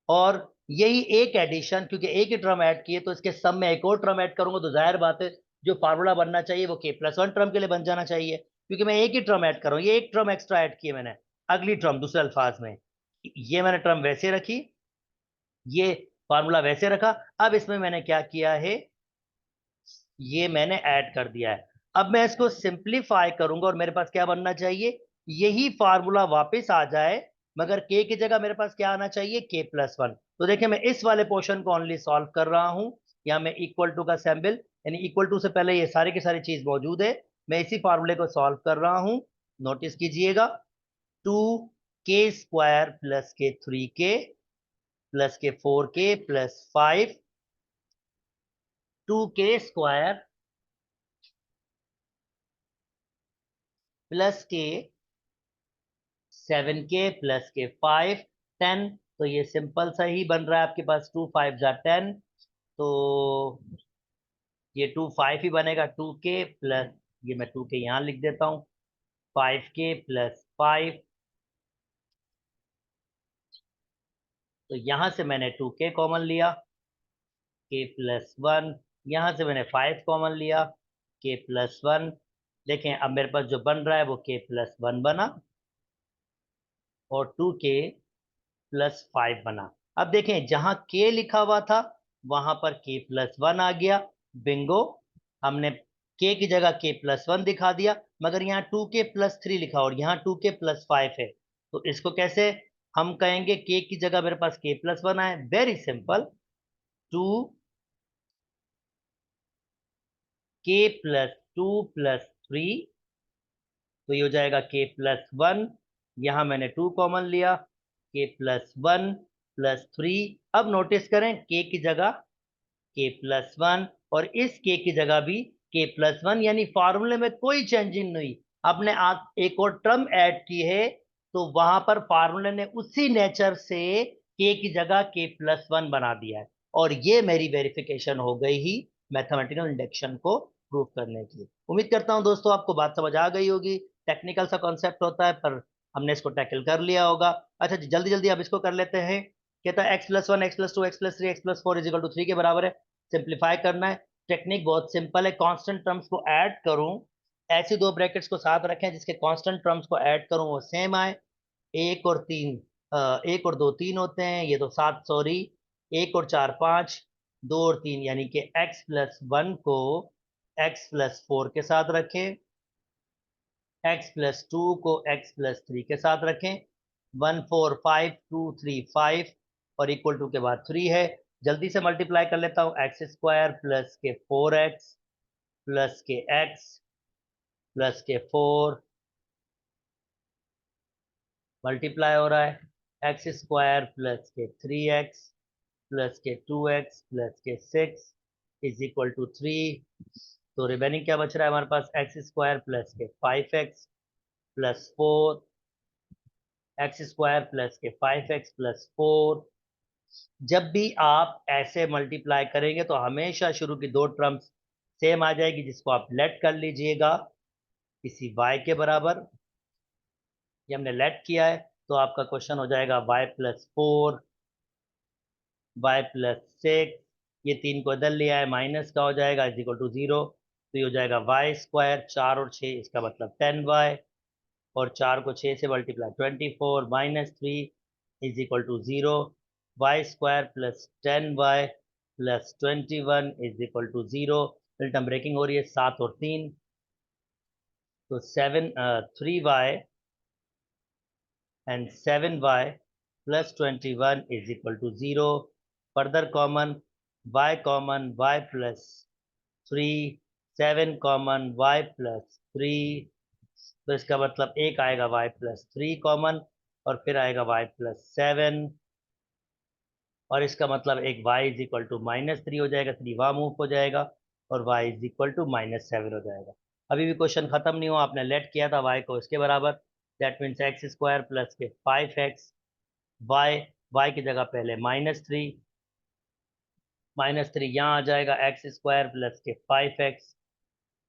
और यही एक एडिशन, क्योंकि एक ही टर्म ऐड किए तो इसके सम में एक और टर्म ऐड करूंगा, तो जाहिर बात है जो फार्मूला बनना चाहिए वो k+1 टर्म के लिए बन जाना चाहिए, क्योंकि मैं एक ही टर्म ऐड कर रहा हूँ, ये एक टर्म एक्स्ट्रा ऐड की है मैंने, अगली टर्म दूसरे अल्फाज में, ये मैंने टर्म वैसे रखी, ये फार्मूला वैसे रखा। अब इसमें मैंने क्या किया है, ये मैंने ऐड कर दिया है। अब मैं इसको सिंप्लीफाई करूंगा और मेरे पास क्या बनना चाहिए, यही फार्मूला वापस आ जाए, मगर k की जगह मेरे पास क्या आना चाहिए, k+1। तो देखिए मैं इस वाले पोर्शन को ओनली सॉल्व कर रहा हूं, या मैं इक्वल टू का सिंबल, यानी इक्वल टू से पहले ये सारी की सारी चीज मौजूद है, मैं इसी फार्मूले को सॉल्व कर रहा हूं। नोटिस कीजिएगा, 2k² + k3k + k4k + 5, 2k² + k 7k + k 5 10। तो ये सिंपल सा ही बन रहा है आपके पास, 2 5 जा 10, तो ये 2 5 ही बनेगा, 2k प्लस, ये मैं 2k यहाँ लिख देता हूँ, 5k + 5। तो यहां से मैंने 2k कॉमन लिया, k+1, यहां से मैंने 5 कॉमन लिया, k+1। देखें अब मेरे पास जो बन रहा है वो k+1 बना और 2k + 5 बना। अब देखें जहां k लिखा हुआ था वहां पर k+1 आ गया, बिंगो, हमने k की जगह k+1 दिखा दिया, मगर यहाँ 2k+3 लिखा और यहाँ 2k+5 है, तो इसको कैसे हम कहेंगे k की जगह मेरे पास k+1 आए? वेरी सिंपल, 2k+2+3, तो ये हो जाएगा k+1, यहां मैंने 2 कॉमन लिया, k+1+3। अब नोटिस करें k की जगह k+1 और इस k की जगह भी k+1, यानी फॉर्मूले में कोई चेंजिंग नहीं। आपने एक और टर्म ऐड की है, तो वहां पर फार्मूले ने उसी नेचर से k की जगह k+1 बना दिया है, और ये मेरी वेरिफिकेशन हो गई ही मैथमेटिकल इंडक्शन को प्रूव करने की। उम्मीद करता हूं दोस्तों आपको बात समझ आ गई होगी। टेक्निकल सा कॉन्सेप्ट होता है, पर हमने इसको टैकल कर लिया होगा। अच्छा जी, जल्दी जल्दी अब इसको कर लेते हैं। कहता है x+1 x+2 x+3 x+4 is equal to 3 के बराबर है। सिंप्लीफाई करना है। टेक्निक बहुत सिंपल है, कांस्टेंट टर्म्स को ऐड करूं, ऐसी दो ब्रैकेट्स को साथ रखें जिसके कांस्टेंट टर्म्स को ऐड करूं वो सेम आए। एक और तीन, एक और दो तीन होते हैं, ये तो सात, सॉरी, एक और चार पाँच, दो और तीन, यानी कि x+1 को x+4 के साथ रखें, x+2 को x+3 के साथ रखें, 1 4 5 2 3 5 और इक्वल टू के बाद 3 है। जल्दी से मल्टीप्लाई कर लेता हूं, x² प्लस के 4x प्लस के x प्लस के 4 मल्टीप्लाई हो रहा है, x² प्लस के 3x प्लस के 2x प्लस के 6 इज इक्वल टू 3। तो रिमेनिंग क्या बच रहा है हमारे पास, x² प्लस के 5x प्लस 4, x² प्लस के 5x प्लस 4। जब भी आप ऐसे मल्टीप्लाई करेंगे तो हमेशा शुरू की दो टर्म्स सेम आ जाएगी, जिसको आप लेट कर लीजिएगा किसी y के बराबर। ये हमने लेट किया है, तो आपका क्वेश्चन हो जाएगा y+4 y+6, ये तीन को बदल लिया है, माइनस का हो जाएगा इज इक्वल टू 0। तो ये हो जाएगा y², 4 और 6 इसका मतलब 10y, और 4 को 6 से multiply 24 -3 is equal to 0। y² plus 10y plus 21 is equal to 0। मिल्टन ब्रेकिंग हो रही है, 7 और 3, तो 3y and 7y plus 21 is equal to 0. Further common, y plus 3, 7 common, y plus 3, तो इसका मतलब एक आएगा y+3 कॉमन, और फिर आएगा y+7, और इसका मतलब एक y इज इक्वल टू -3 हो जाएगा, 3 वहां मूव हो जाएगा, और y इज इक्वल टू -7 हो जाएगा। अभी भी क्वेश्चन खत्म नहीं हुआ, आपने लेट किया था y को इसके बराबर, दैट मीन्स x² प्लस के 5x, y की जगह पहले -3 यहाँ आ जाएगा, x² प्लस के 5x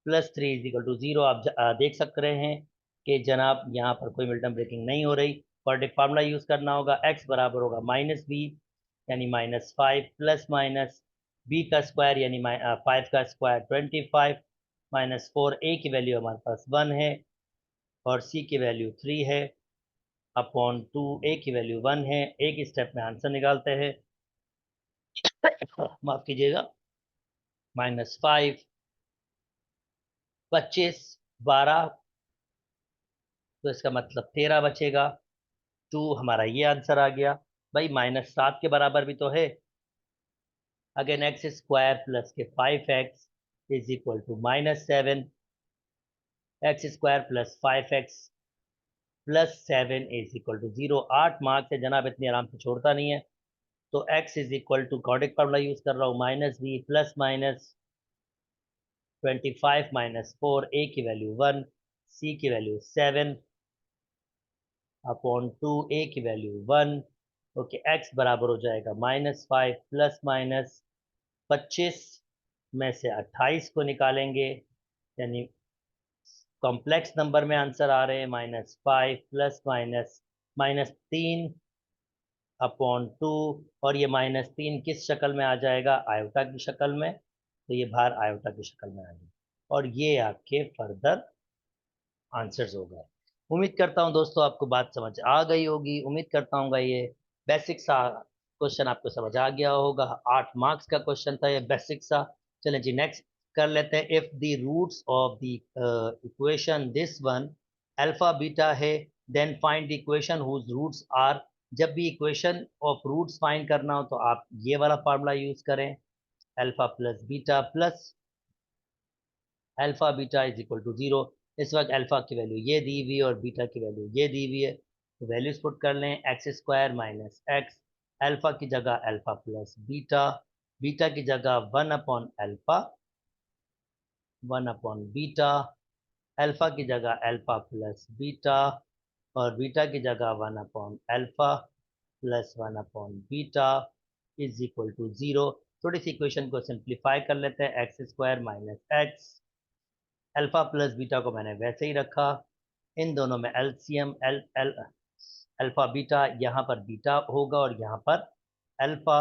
plus 3 is equal to 0। आप देख सक रहे हैं कि जनाब यहाँ पर कोई मिल्टन ब्रेकिंग नहीं हो रही। क्वाड्रेटिक फार्मूला यूज करना होगा, x बराबर होगा -b यानी -5 प्लस माइनस b का स्क्वायर यानी 5 का स्क्वायर 25 -4, a की वैल्यू हमारे पास 1 है और c की वैल्यू 3 है, अपॉन 2, a की वैल्यू 1 है। एक स्टेप में आंसर निकालते हैं, माफ कीजिएगा, -5 25 12, तो इसका मतलब 13 बचेगा। 2 हमारा ये आंसर आ गया। भाई -7 के बराबर भी तो है। अगेन x² प्लस के 5x is equal to -7, x² plus 5x plus 7 is equal to 0। 8 marks है जनाब, इतनी आराम से छोड़ता नहीं है। तो x is equal to quadratic formula use कर रहा हूँ, -b प्लस माइनस 25 -4, a की वैल्यू 1, c की वैल्यू 7 अपॉन 2, a की वैल्यू 1। ओके, x बराबर हो जाएगा -5 प्लस माइनस 25 में से 28 को निकालेंगे, यानी कॉम्प्लेक्स नंबर में आंसर आ रहे हैं -5 प्लस माइनस -3 अपॉन 2, और ये -3 किस शक्ल में आ जाएगा, आयोटा की शक्ल में, तो ये बाहर आयोटा की शक्ल में आ गई, और ये आपके फर्दर आंसर्स हो गए। उम्मीद करता हूँ दोस्तों आपको बात समझ आ गई होगी। उम्मीद करता हूँ ये बेसिक सा क्वेश्चन आपको समझ आ गया होगा, 8 मार्क्स का क्वेश्चन था ये, बेसिक सा। चलें जी नेक्स्ट कर लेते हैं। If the roots of the equation this one alpha beta है, then find the equation whose roots are. जब भी इक्वेशन ऑफ रूट्स फाइंड करना हो तो आप ये वाला फार्मूला यूज करें, alpha plus beta plus alpha beta is equal to 0। इस वक्त अल्फा की वैल्यू ये दी हुई है और बीटा की वैल्यू ये दी हुई है, तो वैल्यूज पुट कर लें, x square minus x, alpha की जगह अल्फा प्लस बीटा, बीटा की जगह 1/अल्फा, 1/बीटा, अल्फा की जगह अल्फा प्लस बीटा और बीटा की जगह 1/अल्फा प्लस 1/बीटा इज इक्वल टू 0। थोड़ी सी इक्वेशन को सिंप्लीफाई कर लेते हैं, x square minus x, alpha plus beta को मैंने वैसे ही रखा, इन दोनों में LCM L L alpha beta, यहाँ पर बीटा होगा और यहाँ पर अल्फा।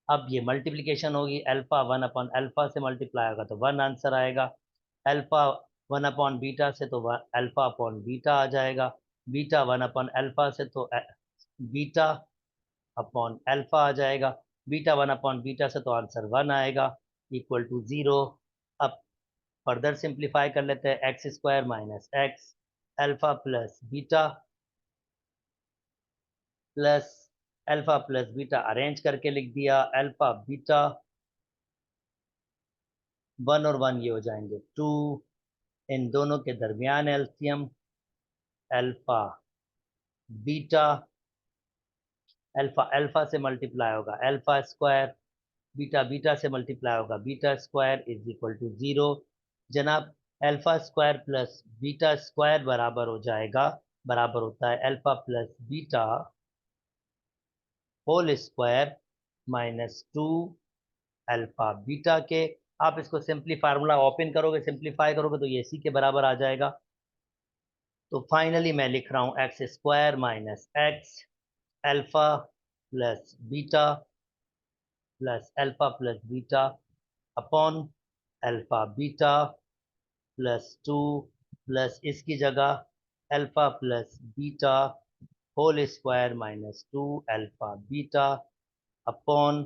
अब ये मल्टीप्लिकेशन होगी, अल्फा 1/अल्फा से मल्टीप्लाई होगा तो 1 आंसर आएगा, अल्फा 1/बीटा से तो अल्फा अपॉन बीटा आ जाएगा, बीटा 1/अल्फा से तो बीटा अपॉन अल्फा आ जाएगा, बीटा 1/बीटा से तो आंसर 1 आएगा, इक्वल टू 0। अब फर्दर सिंप्लीफाई कर लेते हैं, x square minus x, alpha plus beta plus alpha plus beta arrange करके लिख दिया, अल्फा बीटा 1 और 1 ये हो जाएंगे 2, इन दोनों के दरमियान LCM alpha beta, alpha alpha से मल्टीप्लाई होगा अल्फा स्क्वायर, बीटा बीटा से मल्टीप्लाई होगा beta square is equal to 0। जनाब alpha square plus beta square बराबर हो जाएगा, बराबर होता है alpha plus beta whole square minus 2 alpha beta के। आप इसको सिंपली फार्मूला ओपन करोगे, सिंप्लीफाई करोगे तो ये इसी के बराबर आ जाएगा। तो फाइनली मैं लिख रहा हूँ x square minus x, alpha plus beta plus alpha plus beta upon alpha beta plus 2 plus इसकी जगह alpha plus beta whole square minus 2 alpha beta upon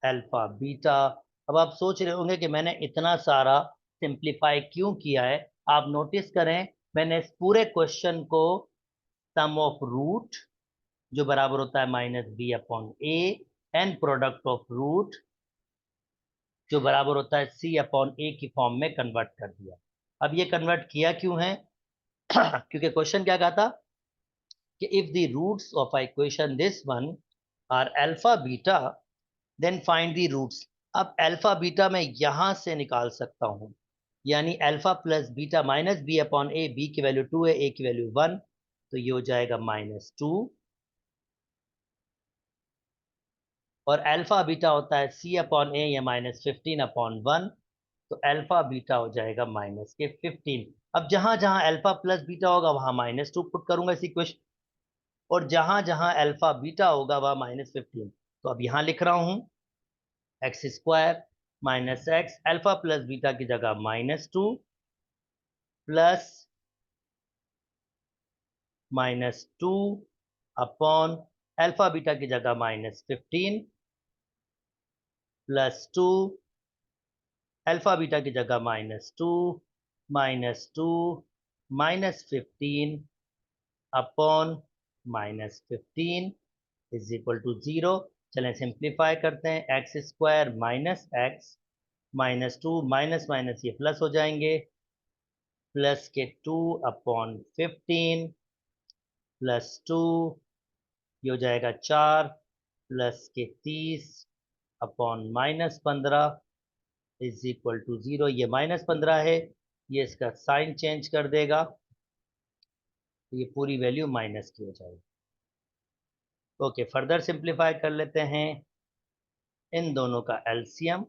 alpha beta. अब आप सोच रहे होंगे कि मैंने इतना सारा सिंप्लीफाई क्यों किया है। आप नोटिस करें, मैंने इस पूरे क्वेश्चन को सम ऑफ रूट जो बराबर होता है -b/a and product of root जो बराबर होता है c/a की फॉर्म में कन्वर्ट कर दिया। अब ये कन्वर्ट किया क्यों है क्योंकि क्वेश्चन क्या कहा था कि if the roots of a equation this one are alpha beta then find the roots. अब अल्फा बीटा मैं यहां से निकाल सकता हूं, यानी alpha plus beta minus b/a, b की वैल्यू 2 है, a की वैल्यू 1, तो ये हो जाएगा -2 और अल्फा बीटा होता है c/a या -15/1, तो अल्फा बीटा हो जाएगा -15। अब जहां जहां अल्फा प्लस बीटा होगा वहां -2 पुट करूंगा इस इक्वेशन, और जहां जहां अल्फा बीटा होगा वहां -15। तो अब यहां लिख रहा हूं x square minus x, alpha plus beta की जगह -2 प्लस -2 अपॉन अल्फा बीटा की जगह -15 प्लस 2 अल्फा बीटा की जगह -2 -2 -15 अपॉन -15 इज इक्वल टू 0। चलें सिंप्लीफाई करते हैं, x square minus x, -2 minus minus ये प्लस हो जाएंगे, प्लस के 2/15 प्लस 2 ये हो जाएगा 4 प्लस के 30 अपॉन -15 इज इक्वल टू 0। ये -15 है, ये इसका साइन चेंज कर देगा तो ये पूरी वैल्यू माइनस की हो जाएगी। ओके, फर्दर सिंप्लीफाई कर लेते हैं, इन दोनों का एलसीएम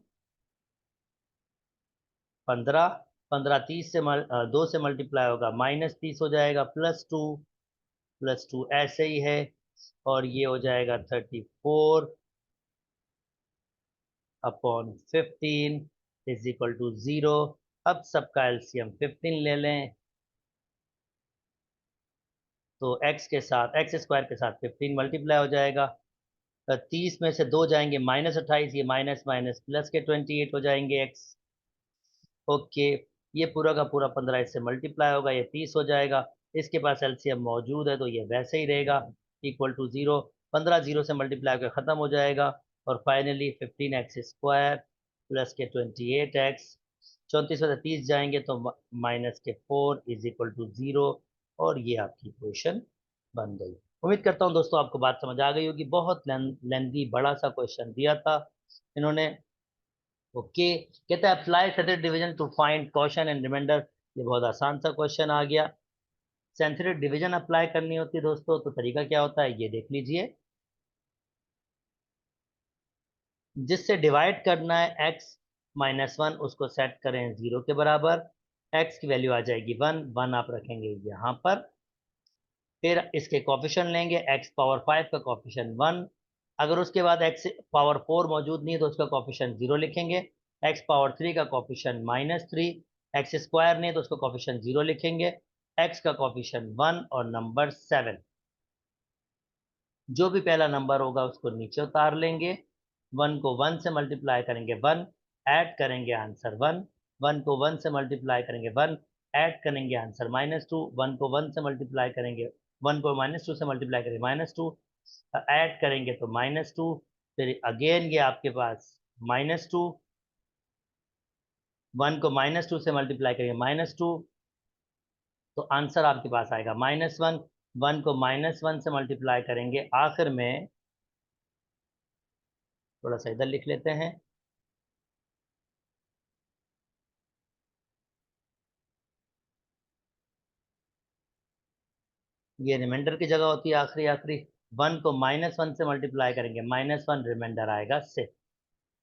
15, 15 30 से 2 से मल्टीप्लाई होगा -30 हो जाएगा, प्लस टू ऐसे ही है, और ये हो जाएगा 34 अपॉन 15 इज इक्वल टू 0। अब सबका एलसीएम 15 ले लें, तो एक्स स्क्वायर के साथ 15 मल्टीप्लाई हो जाएगा। 30 में से 2 जाएंगे -28, ये माइनस माइनस प्लस के 28 हो जाएंगे एक्स। ओके, ये पूरा का पूरा 15 इससे मल्टीप्लाई होगा, ये 30 हो जाएगा। इसके पास एलसीएम मौजूद है तो ये वैसे ही रहेगा, इक्वल टू 0। 15 0 से मल्टीप्लाई होकर ख़त्म हो जाएगा। और फाइनली 15x² प्लस के 28x, 34 में से 30 जाएंगे तो माइनस के 4 इज इक्वल टू 0। और ये आपकी इक्वेशन बन गई। उम्मीद करता हूँ दोस्तों आपको बात समझ आ गई होगी। बहुत लेंदी बड़ा सा क्वेश्चन दिया था इन्होंने। ओके, कहता है apply synthetic division to find question and remainder. ये बहुत आसान सा क्वेश्चन आ गया। सेंथेटिक डिवीजन अप्लाई करनी होती है दोस्तों, तो तरीका क्या होता है ये देख लीजिए। जिससे डिवाइड करना है x-1, उसको सेट करें 0 के बराबर। x की वैल्यू आ जाएगी 1, 1 आप रखेंगे यहाँ पर। फिर इसके कोफिशिएंट लेंगे, x पावर 5 का कोफिशिएंट 1। अगर उसके बाद x पावर 4 मौजूद नहीं है तो उसका कोफिशिएंट 0 लिखेंगे। x पावर 3 का कोफिशिएंट -3, एक्स स्क्वायर नहीं तो उसका कोफिशिएंट 0 लिखेंगे। x का कोफिशिएंट 1 और नंबर 7। जो भी पहला नंबर होगा उसको नीचे उतार लेंगे। 1 को 1 से मल्टीप्लाई करेंगे 1, ऐड करेंगे आंसर 1। 1 को 1 से मल्टीप्लाई करेंगे 1, ऐड करेंगे आंसर -2। 1 को 1 से मल्टीप्लाई करेंगे, 1 को -2 से मल्टीप्लाई करेंगे -2, ऐड करेंगे तो -2। फिर अगेन ये आपके पास -2, 1 को -2 से मल्टीप्लाई करेंगे -2, तो आंसर आपके पास आएगा -1। 1 को -1 से मल्टीप्लाई करेंगे, आखिर में थोड़ा सा इधर लिख लेते हैं। ये रिमाइंडर की जगह होती है आखिरी आखिरी। 1 को -1 से मल्टीप्लाई करेंगे -1, रिमाइंडर आएगा 6।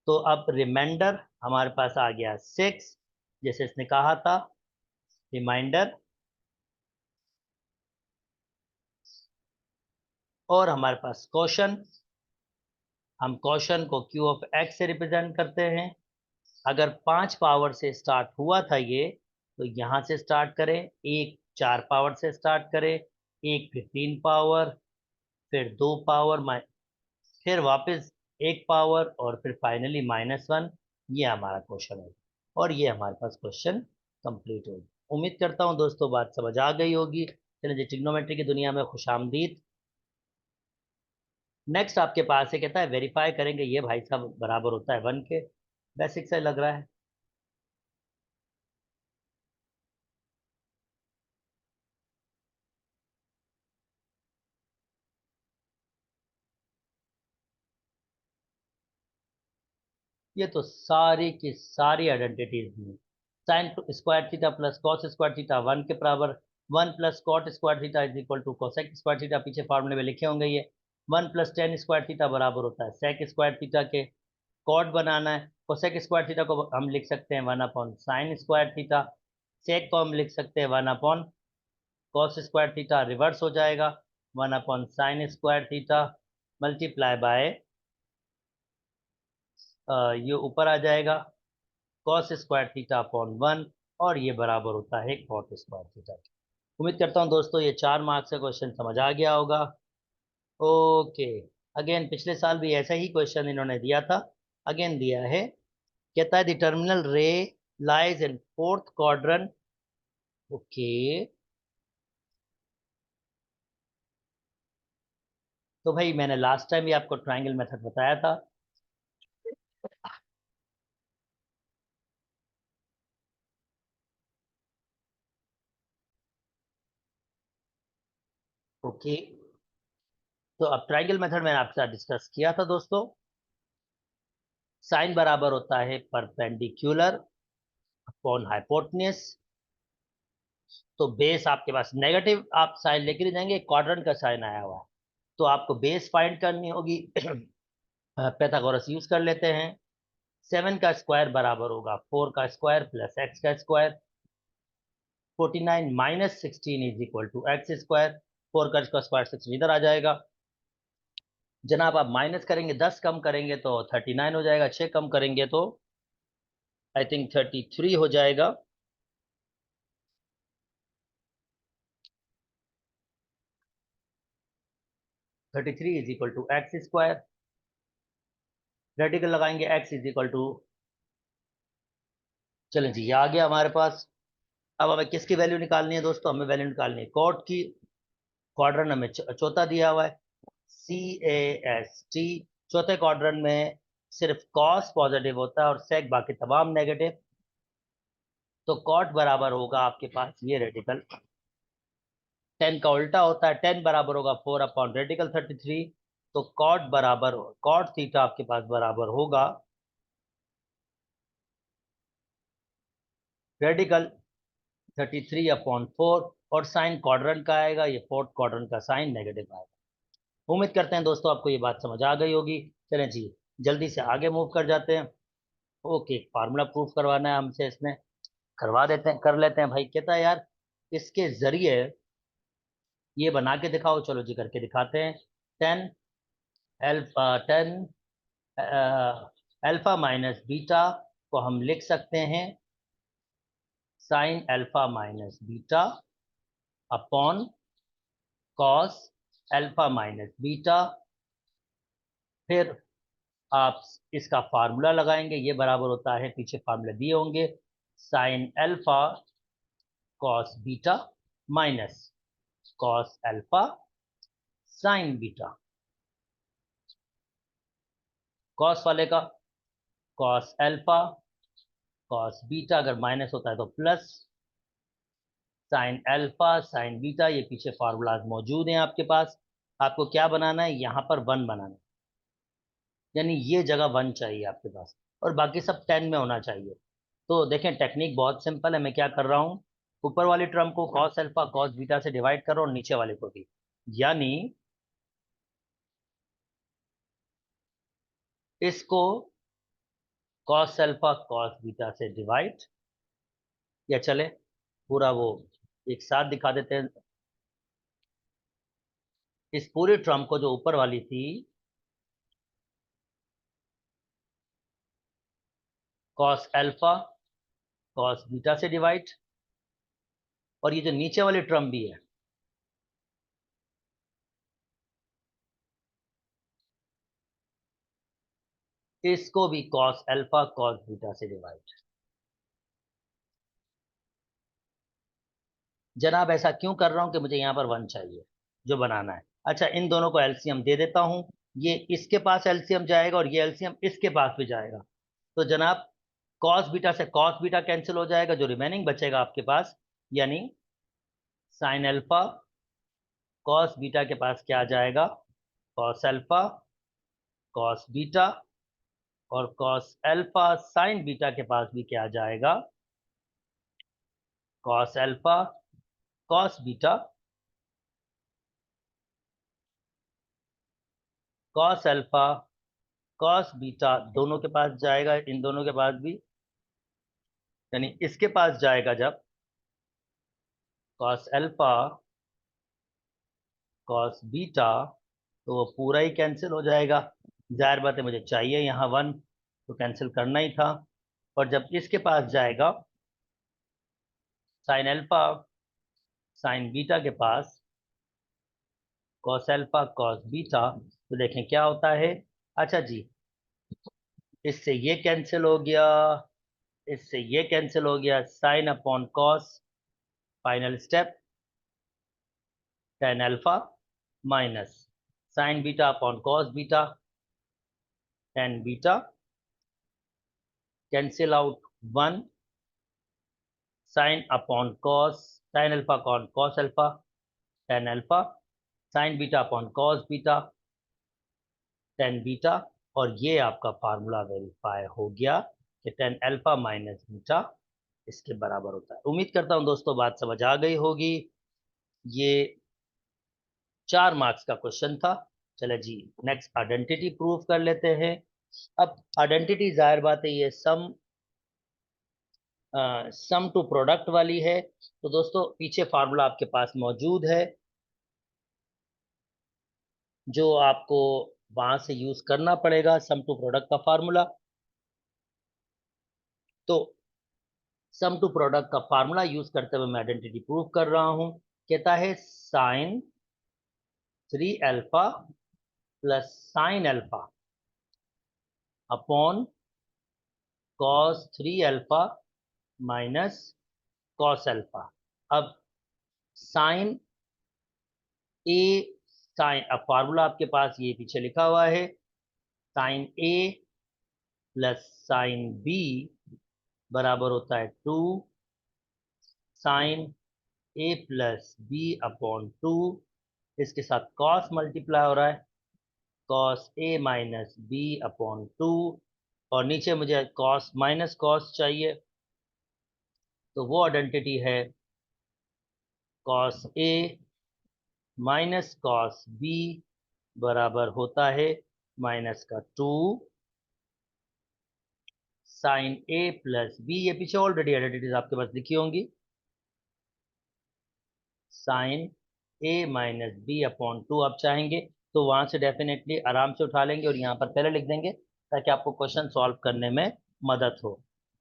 तो अब रिमाइंडर हमारे पास आ गया 6, जैसे इसने कहा था। रिमाइंडर, और हमारे पास क्वेश्चन। हम क्वेश्चन को Q ऑफ x से रिप्रेजेंट करते हैं। अगर 5 पावर से स्टार्ट हुआ था ये, तो यहाँ से स्टार्ट करें। एक 4 पावर से स्टार्ट करें, एक 15 पावर, फिर 2 पावर, फिर वापस 1 पावर, और फिर फाइनली -1। ये हमारा क्वेश्चन है और ये हमारे पास क्वेश्चन कंप्लीट होगी। उम्मीद करता हूँ दोस्तों बात समझ आ गई होगी। चलिए जी, ट्रिग्नोमेट्री की दुनिया में खुशामदीद। नेक्स्ट आपके पास है, कहता है वेरीफाई करेंगे ये भाई साहब बराबर होता है 1 के। बेसिक से लग रहा है। ये तो सारी की सारी आइडेंटिटीज हैं। Sine square theta plus cos square theta 1 के बराबर। 1 प्लस cot square theta is equal to cosec square theta, पीछे फार्मूले में लिखे होंगे ये। 1 प्लस टेन स्क्वायर थीटा बराबर होता है सेक स्क्वायर थीटा के। कॉट बनाना है, कोसेक स्क्वायर थीटा को हम लिख सकते हैं 1 अपॉन साइन स्क्वायर थीटा। सेक को हम लिख सकते हैं 1 upon cos square theta, reverse हो जाएगा 1 upon sine square theta multiply by ये ऊपर आ जाएगा कॉस स्क्वायर थीटा अपॉन 1, और ये बराबर होता है कॉट स्क्वायर थीटा के। उम्मीद करता हूँ दोस्तों ये 4 मार्क्स का क्वेश्चन समझ आ गया होगा। ओके, अगेन पिछले साल भी ऐसा ही क्वेश्चन इन्होंने दिया था, अगेन दिया है। कहता है द टर्मिनल रे lies in fourth quadrant. Okay, तो भाई मैंने लास्ट टाइम भी आपको ट्रायंगल मेथड बताया था। ओके, तो अब ट्रायंगल मेथड मैंने आपके साथ डिस्कस किया था दोस्तों। साइन बराबर होता है परपेंडिकुलर अपॉन हाइपोटेन्यूज। तो बेस आपके पास नेगेटिव, आप साइन लेके नहीं जाएंगे, क्वाड्रेंट का साइन आया हुआ है, तो आपको बेस फाइंड करनी होगी। पैथागोरस यूज कर लेते हैं। 7 का स्क्वायर बराबर होगा 4 का स्क्वायर प्लस एक्स का square. 49 minus 16 is equal to x square. 4 का स्क्वायर 16 इधर आ जाएगा। जनाब आप माइनस करेंगे, 10 कम करेंगे तो 39 हो जाएगा, 6 कम करेंगे तो आई थिंक 33 हो जाएगा। 33 is equal to x square, radical लगाएंगे एक्स इज इक्वल टू, चलें जी ये आ गया हमारे पास। अब हमें किसकी वैल्यू निकालनी है दोस्तों, हमें वैल्यू निकालनी है कॉट की। क्वाड्रेंट हमें चौथा दिया हुआ है, CAST। चौथे क्वाड्रेंट में सिर्फ कॉस पॉजिटिव होता है और सेक बाकी तमाम नेगेटिव। तो कॉट बराबर होगा आपके पास ये रेडिकल, 10 का उल्टा होता है, 10 बराबर होगा 4 अपॉन रेडिकल 33। तो कॉट बराबर, कॉट थीटा आपके पास बराबर होगा रेडिकल 33 अपॉन 4, और साइन क्वाड्रेंट का आएगा, ये फोर्थ क्वाड्रेंट का साइन नेगेटिव आएगा। उम्मीद करते हैं दोस्तों आपको ये बात समझ आ गई होगी। चलें जी जल्दी से आगे मूव कर जाते हैं। ओके, फार्मूला प्रूफ करवाना है हमसे इसने, करवा देते हैं, कर लेते हैं भाई। कहता है यार इसके जरिए ये बना के दिखाओ, चलो जी करके दिखाते हैं। 10 एल्फा 10 अल्फा माइनस बीटा को हम लिख सकते हैं sine alpha minus beta upon cos alpha minus beta. फिर आप इसका फार्मूला लगाएंगे, ये बराबर होता है, पीछे फार्मूले दिए होंगे, sine alpha cos beta minus cos alpha sign beta. Cos वाले का कॉस अल्फा कॉस बीटा, अगर माइनस होता है तो plus sine alpha sign beta. ये पीछे फार्मूलाज मौजूद हैं आपके पास। आपको क्या बनाना है, यहाँ पर 1 बनाना है, यानी ये जगह 1 चाहिए आपके पास, और बाकी सब 10 में होना चाहिए। तो देखें टेक्निक बहुत सिंपल है, मैं क्या कर रहा हूँ, ऊपर वाली टर्म को कॉस अल्फा कॉस बीटा से डिवाइड कर रहा हूँ, नीचे वाले को भी, यानी इसको कॉस अल्फा कॉस बीटा से डिवाइड, या चले पूरा वो एक साथ दिखा देते हैं। इस पूरी टर्म को जो ऊपर वाली थी कॉस अल्फा कॉस बीटा से डिवाइड, और ये जो नीचे वाली टर्म भी है इसको भी कॉस अल्फा कॉस बीटा से डिवाइड। जनाब ऐसा क्यों कर रहा हूं कि मुझे यहां पर 1 चाहिए जो बनाना है। अच्छा इन दोनों को एलसीएम दे देता हूं, ये इसके पास एलसीएम जाएगा और ये एलसीएम इसके पास भी जाएगा। तो जनाब कॉस बीटा से कॉस बीटा कैंसिल हो जाएगा, जो रिमेनिंग बचेगा आपके पास, यानी साइन अल्फा कॉस बीटा के पास क्या आ जाएगा, कॉस अल्फा कॉस बीटा, और कॉस अल्फा साइन बीटा के पास भी क्या आ जाएगा, cos alpha cos beta cos alpha cos beta, दोनों के पास जाएगा, इन दोनों के पास भी, यानी इसके पास जाएगा जब कॉस अल्फा कॉस बीटा, तो वो पूरा ही कैंसिल हो जाएगा। जाहिर बात है मुझे चाहिए यहाँ 1, तो कैंसिल करना ही था। और जब इसके पास जाएगा साइन अल्फा साइन बीटा के पास कॉस अल्फा कॉस बीटा, तो देखें क्या होता है। अच्छा जी इससे ये कैंसिल हो गया, इससे ये कैंसिल हो गया, sine upon cos, final step tan alpha minus sign beta upon cos beta, tan beta, cancel out 1, sine upon cos sine alpha upon cos alpha, tan alpha, sign beta upon cos beta, tan beta, और ये आपका formula verify हो गया कि tan alpha minus beta इसके बराबर होता है। उम्मीद करता हूं दोस्तों बात समझ आ गई होगी। ये 4 मार्क्स का क्वेश्चन था। चले जी नेक्स्ट आइडेंटिटी प्रूव कर लेते हैं। अब आइडेंटिटी जाहिर बात है ये सम टू प्रोडक्ट वाली है, तो दोस्तों पीछे फार्मूला आपके पास मौजूद है जो आपको वहां से यूज करना पड़ेगा, सम टू प्रोडक्ट का फार्मूला। तो सम टू प्रोडक्ट का फार्मूला यूज करते हुए मैं आइडेंटिटी प्रूव कर रहा हूं। कहता है sine 3 alpha plus sine alpha upon cos 3 alpha minus cos alpha. अब साइन ए, साइन, अब फार्मूला आपके पास ये पीछे लिखा हुआ है, sine A plus sine B बराबर होता है 2 sine A plus B upon 2। इसके साथ कॉस मल्टीप्लाई हो रहा है, cos A minus B upon 2, और नीचे मुझे कॉस माइनस कॉस चाहिए, तो वो आइडेंटिटी है cos A minus cos B बराबर होता है माइनस का 2 साइन ए प्लस बी। ये पीछे ऑलरेडी आइडेंटिटीज आपके पास लिखी होंगी, साइन ए माइनस बी अपॉन 2 आप चाहेंगे तो वहां से डेफिनेटली आराम से उठा लेंगे और यहाँ पर पहले लिख देंगे ताकि आपको क्वेश्चन सॉल्व करने में मदद हो।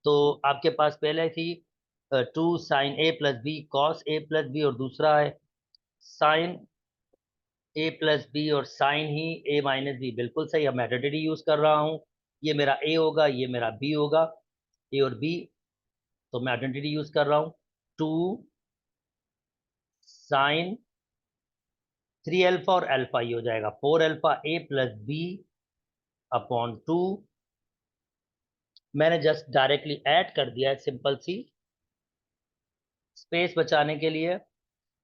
तो आपके पास पहले थी 2 sine A plus B cos A plus B, और दूसरा है साइन ए प्लस बी और साइन ही ए माइनस बी। बिल्कुल सही, अब मैं आइडेंटिटी यूज कर रहा हूँ, ये मेरा ए होगा, ये मेरा बी होगा, ए और बी, तो मैं आइडेंटिटी यूज कर रहा हूँ 2 साइन 3 अल्फा और अल्फा, ये हो जाएगा 4 अल्फा ए प्लस बी अपॉन 2। मैंने जस्ट डायरेक्टली ऐड कर दिया है सिंपल सी, स्पेस बचाने के लिए,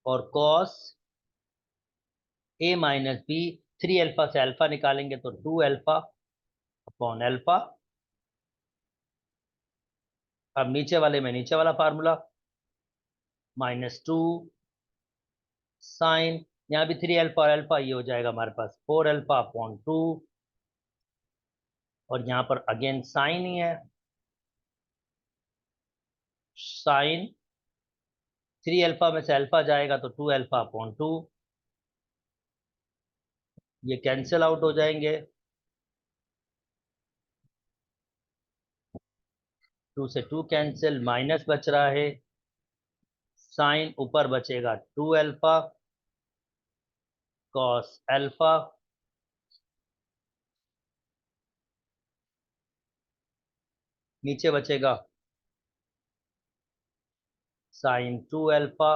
और cos A minus B, 3 alpha से अल्फा निकालेंगे तो 2 अल्फा अपॉन अल्फा। अब नीचे वाले में नीचे वाला फार्मूला, -2 साइन, यहाँ भी 3 अल्फा और अल्फा, ये हो जाएगा हमारे पास 4 अल्फा अपॉन 2, और यहाँ पर अगेन साइन ही है, साइन 3 अल्फा में से अल्फा जाएगा तो 2 अल्फा अपॉन 2, ये कैंसिल आउट हो जाएंगे, 2 से 2 कैंसिल, माइनस बच रहा है, साइन ऊपर बचेगा 2 अल्फा कॉस अल्फा, नीचे बचेगा sine 2 alpha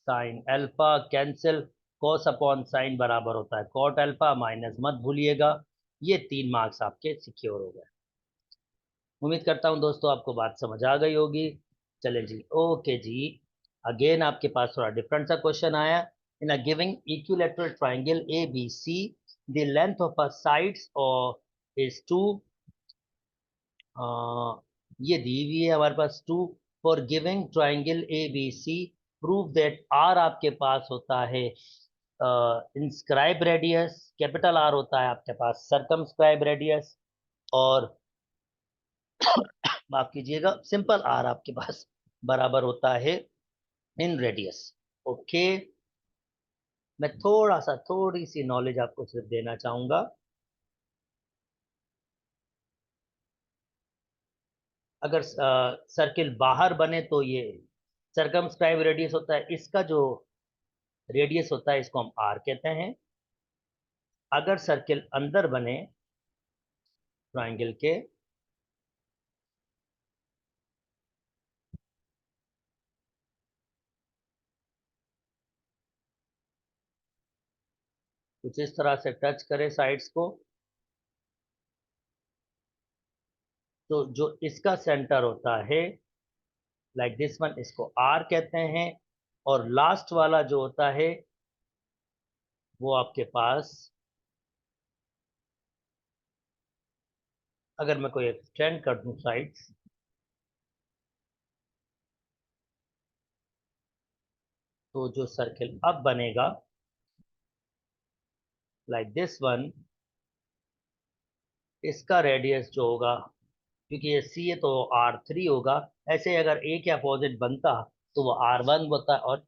sine alpha, cancel, cos upon sine बराबर होता है कॉट अल्फा, माइनस मत भूलिएगा। ये 3 मार्क्स आपके सिक्योर हो गए। उम्मीद करता हूं दोस्तों आपको बात समझ आ गई होगी। चले जी, ओके जी। अगेन आपके पास थोड़ा डिफरेंट सा क्वेश्चन आया। In a giving equilateral triangle A B C, the length of a sides और इज 2, ये दी हुई है हमारे पास 2। For giving triangle A B C, prove that R आपके पास होता है इंस्क्राइब रेडियस, कैपिटल आर होता है आपके पास सर्कमस्क्राइब रेडियस, और माफ कीजिएगा सिंपल आर आपके पास बराबर होता है इन रेडियस। ओके, मैं थोड़ी सी नॉलेज आपको सिर्फ देना चाहूंगा। अगर सर्किल बाहर बने तो ये सर्कमस्क्राइब रेडियस होता है, इसका जो रेडियस होता है इसको हम आर कहते हैं। अगर सर्किल अंदर बने ट्राइंगल के, कुछ इस तरह से टच करे साइड्स को, तो जो इसका सेंटर होता है लाइक दिस वन, इसको आर कहते हैं, और लास्ट वाला जो होता है वो आपके पास, अगर मैं कोई एक्सटेंड कर दूं साइड्स, तो जो सर्किल अब बनेगा लाइक दिस वन, इसका रेडियस जो होगा, क्योंकि ये सी है तो R3 होगा, ऐसे अगर ए के अपोजिट बनता तो वो R1 होता, और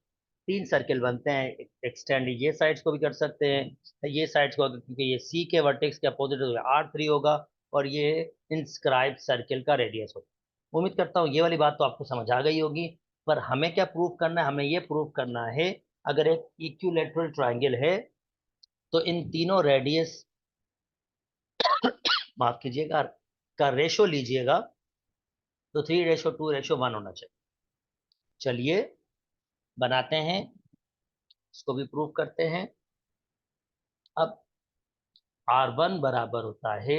3 सर्किल बनते हैं एक्सटेंड, ये साइड्स को भी कर सकते हैं, ये साइड्स को, क्योंकि ये सी के वर्टेक्स के अपोजिट तो R3 होगा, और ये इंस्क्राइब सर्किल का रेडियस होगा। उम्मीद करता हूँ ये वाली बात तो आपको समझ आ गई होगी। पर हमें क्या प्रूव करना है, हमें ये प्रूव करना है, अगर एक इक्विलैटरल ट्राइंगल है तो इन तीनों रेडियस माफ कीजिएगा का रेशो लीजिएगा तो 3:2:1 होना चाहिए। चलिए बनाते हैं, इसको भी प्रूव करते हैं। अब R1 बराबर होता है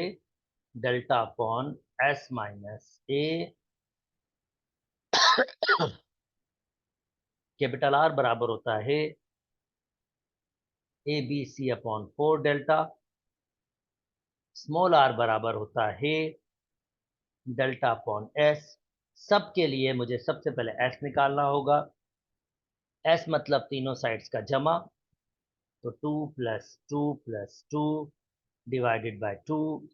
डेल्टा अपॉन S माइनस ए, कैपिटल R बराबर होता है ABC upon 4 delta, small r बराबर होता है डेल्टा अपॉन S। सबके लिए मुझे सबसे पहले S निकालना होगा। S मतलब तीनों साइड्स का जमा, तो 2 + 2 + 2 divided by 2,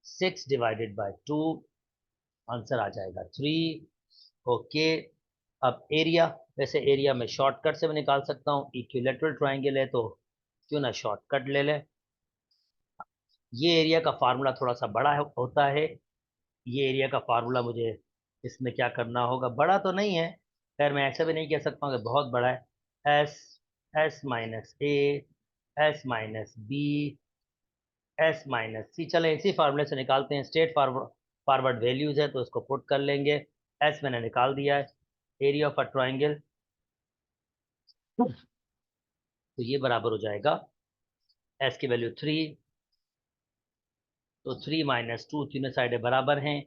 6 divided by 2, answer आ जाएगा 3। ओके, अब एरिया, वैसे एरिया में शॉर्टकट से भी निकाल सकता हूँ, इक्विलेटरल ट्राइंगल है तो क्यों ना शॉर्टकट ले लें। ये एरिया का फार्मूला थोड़ा सा बड़ा होता है, ये एरिया का फार्मूला मुझे इसमें क्या करना होगा, बड़ा तो नहीं है, खैर मैं ऐसा भी नहीं कह सकता हूँ कि बहुत बड़ा है। S, S minus A, S minus B, S minus C, चले इसी फार्मूले से निकालते हैं, स्ट्रेट फॉरवर्ड वैल्यूज है तो इसको पुट कर लेंगे। एस मैंने निकाल दिया है, एरिया ऑफ अ ट्राइंगल, तो ये बराबर हो जाएगा एस की वैल्यू 3, तो 3 - 2, तीनों साइडें बराबर हैं,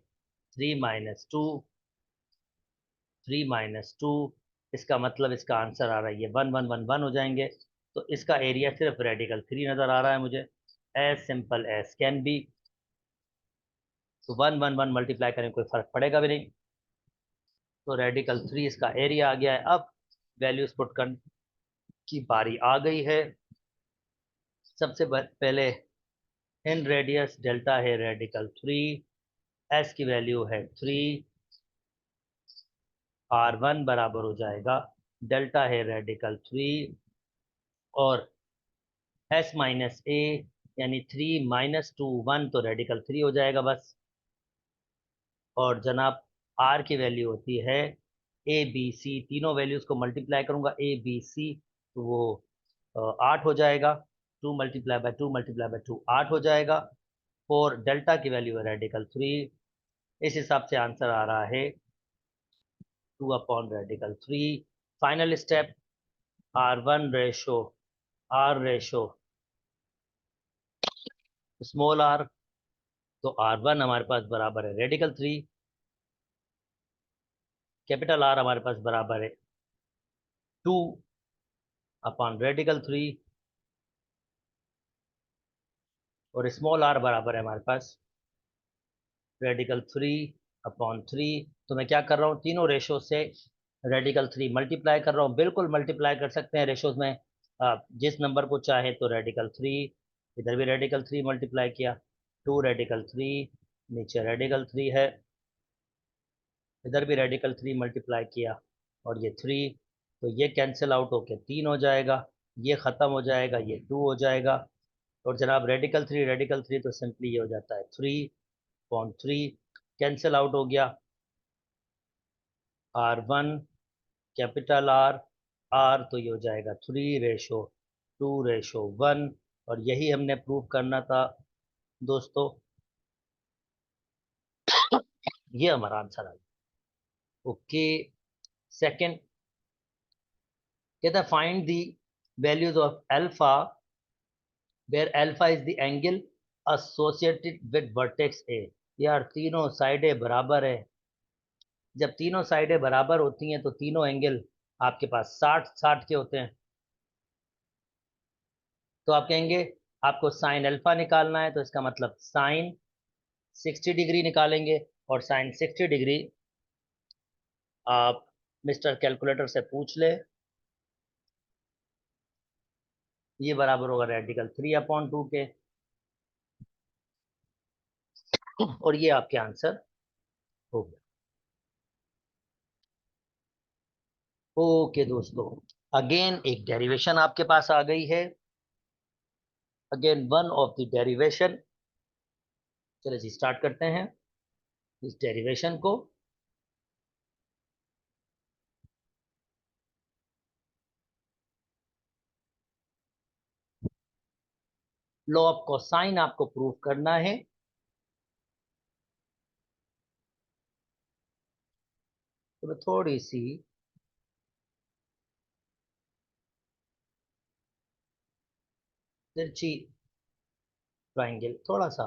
3 - 2, 3 - 2, इसका मतलब इसका आंसर आ रहा है ये 1 1 1 1 हो जाएंगे। तो इसका एरिया सिर्फ रेडिकल 3 नजर आ रहा है मुझे, as simple as can be. तो 1 1 1 मल्टीप्लाई करें कोई फर्क पड़ेगा भी नहीं, तो रेडिकल 3 इसका एरिया आ गया है। अब वैल्यूज पुट करने की बारी आ गई है। सबसे पहले इन रेडियस डेल्टा है रेडिकल 3, एस की वैल्यू है 3, R1 बराबर हो जाएगा डेल्टा है रेडिकल 3 और एस माइनस ए, यानी 3 - 2 1, तो रेडिकल 3 हो जाएगा बस। और जनाब आर की वैल्यू होती है ए बी सी, तीनों वैल्यूज को मल्टीप्लाई करूंगा ए बी सी तो वो 8 हो जाएगा, 2 × 2 × 2 8 हो जाएगा। और डेल्टा की वैल्यू है रेडिकल 3, इस हिसाब से आंसर आ रहा है 2/रेडिकल 3। Final step, R1 ratio small r, तो R1 हमारे पास बराबर है रेडिकल 3, कैपिटल R हमारे पास बराबर है 2/रेडिकल 3, और स्मॉल r बराबर है हमारे पास रेडिकल 3/3। तो मैं क्या कर रहा हूँ, तीनों रेशो से रेडिकल 3 मल्टीप्लाई कर रहा हूँ, बिल्कुल मल्टीप्लाई कर सकते हैं रेशोज में, आप जिस नंबर को चाहे। तो रेडिकल 3, इधर भी रेडिकल 3 मल्टीप्लाई किया, 2 रेडिकल 3, नीचे रेडिकल 3 है, इधर भी रेडिकल 3 मल्टीप्लाई किया, और ये 3, तो ये कैंसिल आउट होके 3 हो जाएगा, ये ख़त्म हो जाएगा, ये 2 हो जाएगा। और जनाब रेडिकल 3 तो सिंपली ये हो जाता है 3/3, कैंसिल आउट हो गया। R1 कैपिटल R, R तो ये हो जाएगा 3:2:1, और यही हमने प्रूव करना था दोस्तों, ये हमारा आंसर आ गया। ओके, सेकंड कहता है find the values of alpha where alpha is the angle associated with vertex A। यार तीनों साइडें बराबर है, जब तीनों साइडें बराबर होती हैं तो तीनों एंगल आपके पास 60 के होते हैं। तो आप कहेंगे आपको साइन अल्फा निकालना है, तो इसका मतलब साइन 60 डिग्री निकालेंगे, और साइन 60 डिग्री आप मिस्टर कैलकुलेटर से पूछ ले, ये बराबर होगा रेडिकल 3/2 के, और ये आपके आंसर हो गया। ओके दोस्तों, अगेन एक डेरिवेशन आपके पास आ गई है, again one of the derivation. चलिए जी स्टार्ट करते हैं इस डेरिवेशन को। लॉ ऑफ कोसाइन आपको प्रूव करना है। तो मैं थोड़ी सी तिरछी ट्राइंगल थोड़ा सा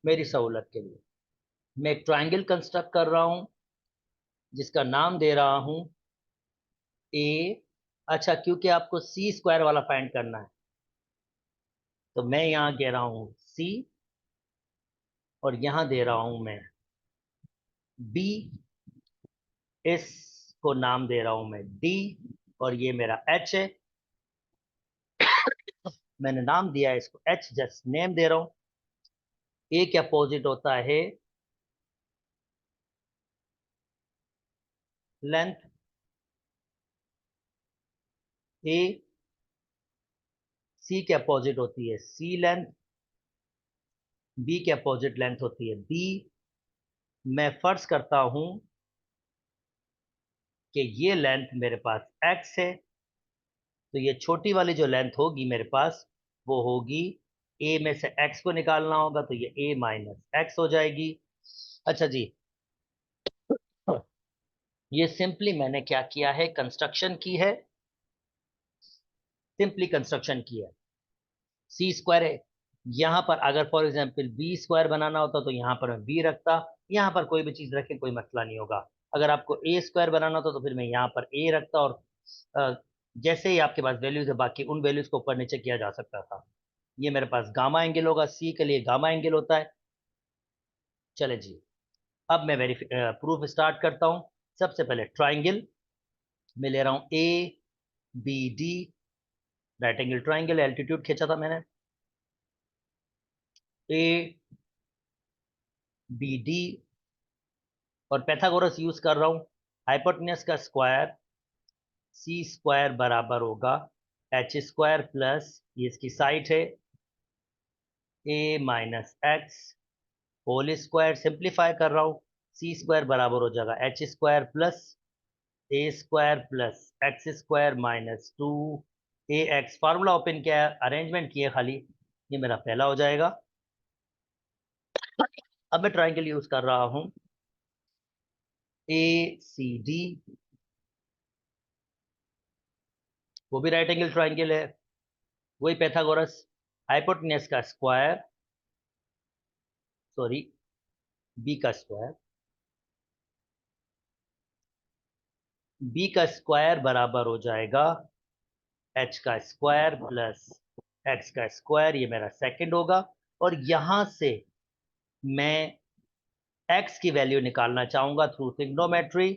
मेरी सहूलत के लिए मैं एक ट्राइंगल कंस्ट्रक्ट कर रहा हूं जिसका नाम दे रहा हूं ए। अच्छा, क्योंकि आपको सी स्क्वायर वाला फाइंड करना है तो मैं यहां कह रहा हूं सी, और यहां दे रहा हूं मैं बी। इसको नाम दे रहा हूं मैं डी, और ये मेरा एच है। मैंने नाम दिया है इसको एच, जस्ट नेम दे रहा हूं। ए के अपोजिट होता है लेंथ, ए। सी के अपोजिट होती है सी लेंथ, बी के अपोजिट लेंथ होती है बी। मैं फर्ज करता हूं कि ये लेंथ मेरे पास एक्स है, तो ये छोटी वाली जो लेंथ होगी मेरे पास वो होगी, ए में से एक्स को निकालना होगा तो ये ए माइनस एक्स हो जाएगी। अच्छा जी, ये सिंपली मैंने क्या किया है, कंस्ट्रक्शन की है, सिंपली कंस्ट्रक्शन की है। सी स्क्वायर है, यहाँ पर अगर फॉर एग्जाम्पल बी स्क्वायर बनाना होता तो यहाँ पर मैं बी रखता, यहाँ पर कोई भी चीज रखे कोई मसला नहीं होगा। अगर आपको ए स्क्वायर बनाना होता तो फिर मैं यहाँ पर ए रखता, और अ, जैसे ही आपके पास वैल्यूज है बाकी उन वैल्यूज को ऊपर नीचे किया जा सकता था। ये मेरे पास गामा एंगल होगा, सी के लिए गामा एंगल होता है। चले जी, अब मैं प्रूफ स्टार्ट करता हूँ। सबसे पहले ट्राइंगल में ले रहा हूँ A B D, right angle triangle, altitude खींचा था मैंने, ए बी डी, और पैथागोरस यूज कर रहा हूँ। हाइपोटेन्यूस का स्क्वायर सी स्क्वायर बराबर होगा एच स्क्वायर प्लस, ये इसकी साइड है, A minus X whole square. Simplify कर रहा हूँ, सी स्क्वायर बराबर हो जाएगा H square plus A square plus x square minus two A X. Formula open किया है, अरेंजमेंट किए खाली, ये मेरा पहला हो जाएगा। अब मैं ट्राइंगल यूज कर रहा हूँ ए सी डी, वो भी राइट एंगल ट्राइंगल है, वही पैथागोरस। हाइपोटेन्यूस का स्क्वायर, सॉरी बी का स्क्वायर, बी का स्क्वायर बराबर हो जाएगा एच का स्क्वायर प्लस एक्स का स्क्वायर, ये मेरा सेकंड होगा। और यहां से मैं एक्स की वैल्यू निकालना चाहूंगा थ्रू ट्रिग्नोमेट्री,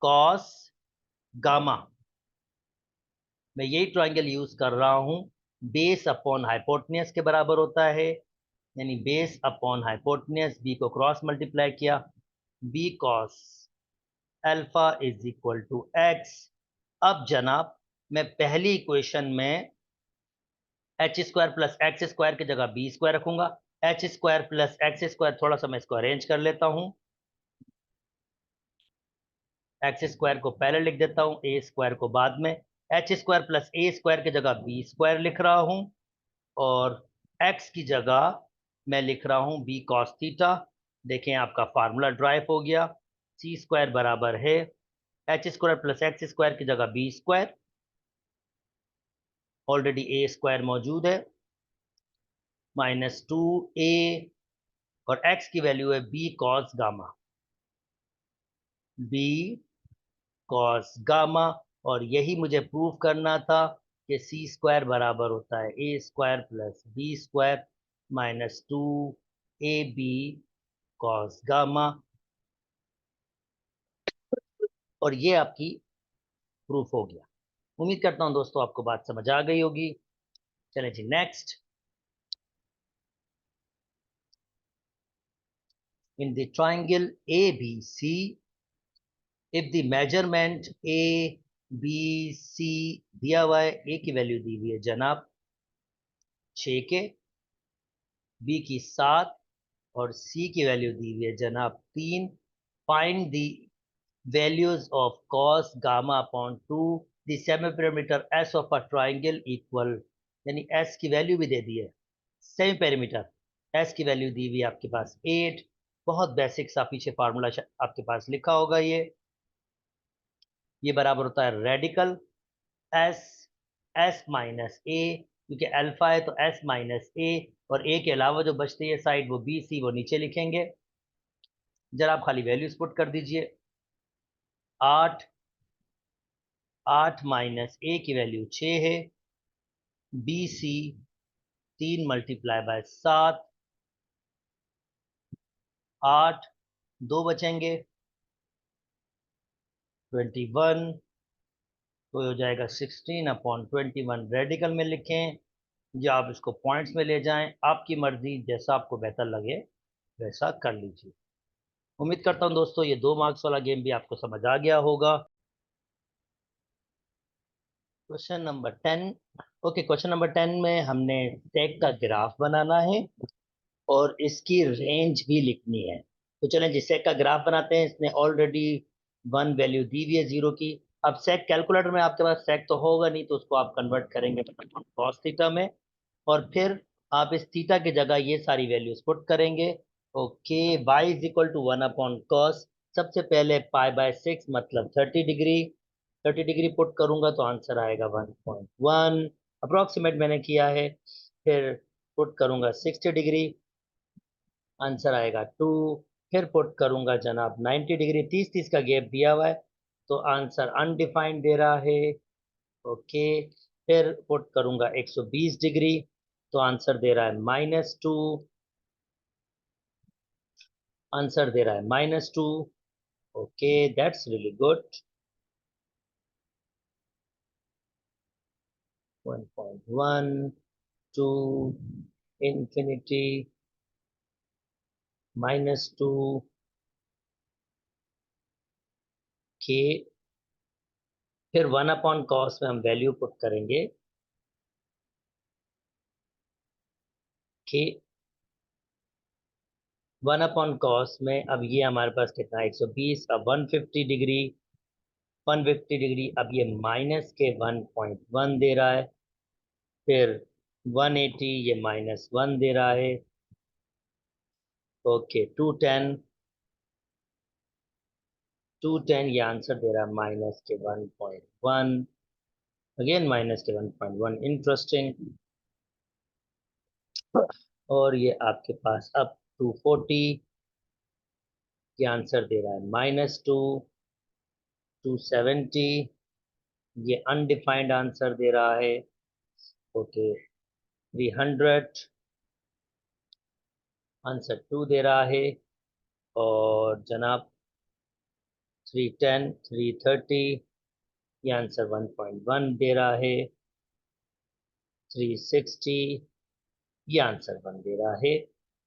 कॉस गामा। मैं यही ट्राइंगल यूज कर रहा हूं, बेस अपॉन हाइपोटेन्यूस के बराबर होता है, यानी बेस अपॉन हाइपोटेन्यूस, बी को क्रॉस मल्टीप्लाई किया, B cos alpha is equal to x. अब जनाब मैं पहली इक्वेशन में H square plus x square की जगह बी स्क्वायर रखूंगा। H square plus x square, थोड़ा सा मैं इसको अरेंज कर लेता हूं, एक्स स्क्वायर को पहले लिख देता हूं, ए स्क्वायर को बाद में। H square plus A square की जगह बी स्क्वायर लिख रहा हूं, और एक्स की जगह मैं लिख रहा हूं बी कॉस थीटा। देखें आपका फार्मूला ड्राइव हो गया, सी स्क्वायर बराबर है H square plus x square की जगह बी स्क्वायर, ऑलरेडी ए स्क्वायर मौजूद है, माइनस टू ए, और एक्स की वैल्यू है B cos gamma, B cos gamma. और यही मुझे प्रूव करना था कि सी स्क्वायर बराबर होता है A square plus B square minus two A B cos gamma, और ये आपकी प्रूफ हो गया। उम्मीद करता हूं दोस्तों आपको बात समझ आ गई होगी। चलें जी next. In the triangle A B C, if the measurement A B C दिया हुआ है, ए की वैल्यू दी हुई है जनाब 6 के, बी की 7, और सी की वैल्यू दी हुई है जनाब 3। Find the values of cos gamma upon 2 the semi perimeter s of a triangle equal, यानी s की वैल्यू भी दे दी है, सेमी पेरीमीटर s की वैल्यू दी हुई है आपके पास 8। बहुत बेसिक सा पीछे फार्मूला आपके पास लिखा होगा, ये बराबर होता है रेडिकल एस एस माइनस ए, क्योंकि अल्फा है तो एस माइनस ए, और ए के अलावा जो बचती है साइड वो बी सी, वो नीचे लिखेंगे। जरा आप खाली वैल्यूज पुट कर दीजिए। 8 8 माइनस ए की वैल्यू 6 है, बी सी 3 मल्टीप्लाई बाय 7, 8 2 बचेंगे 21, तो हो जाएगा 16/21 रेडिकल में लिखें, या आप इसको पॉइंट्स में ले जाएं, आपकी मर्जी, जैसा आपको बेहतर लगे वैसा कर लीजिए। उम्मीद करता हूं दोस्तों ये 2 मार्क्स वाला गेम भी आपको समझ आ गया होगा। Question number 10। Okay, question number 10 में हमने सेक का ग्राफ बनाना है और इसकी रेंज भी लिखनी है। तो चलें जी सेक का ग्राफ बनाते हैं। इसने ऑलरेडी 1 वैल्यू दी हुई है 0 की। अब सेक कैलकुलेटर में आपके पास सेक तो होगा नहीं, तो उसको आप कन्वर्ट करेंगे कॉस थीटा में, और फिर आप इस थीटा की जगह ये सारी वैल्यूज पुट करेंगे। Okay, y is equal to 1/cos। सबसे पहले π/6 मतलब 30 डिग्री, 30 डिग्री पुट करूंगा तो आंसर आएगा 1.1 अप्रोक्सीमेट मैंने किया है। फिर पुट करूंगा 60 डिग्री, आंसर आएगा 2। फिर पुट करूंगा जनाब 90 डिग्री, 30-30 का गैप दिया हुआ है तो आंसर अनडिफाइंड दे रहा है। ओके, फिर पुट करूंगा 120 डिग्री तो आंसर दे रहा है -2, आंसर दे रहा है -2। Okay, that's really good. 1.1 to infinity -2 के, फिर 1/cos में हम वैल्यू पुट करेंगे के 1/cos में। अब ये हमारे पास कितना 120, अब 150 डिग्री, 150 डिग्री, अब ये माइनस के 1.1 दे रहा है, फिर 180 ये -1 दे रहा है। ओके, 210 ये आंसर दे रहा है -1.1, अगेन -1.1, इंटरेस्टिंग। और ये आपके पास अब 240 ये आंसर दे रहा है -2, 270 ये अनडिफाइंड आंसर दे रहा है। ओके, 300 आंसर 2 दे रहा है, और जनाब 310 330 ये आंसर 1.1 दे रहा है, 360 ये आंसर 1 दे रहा है।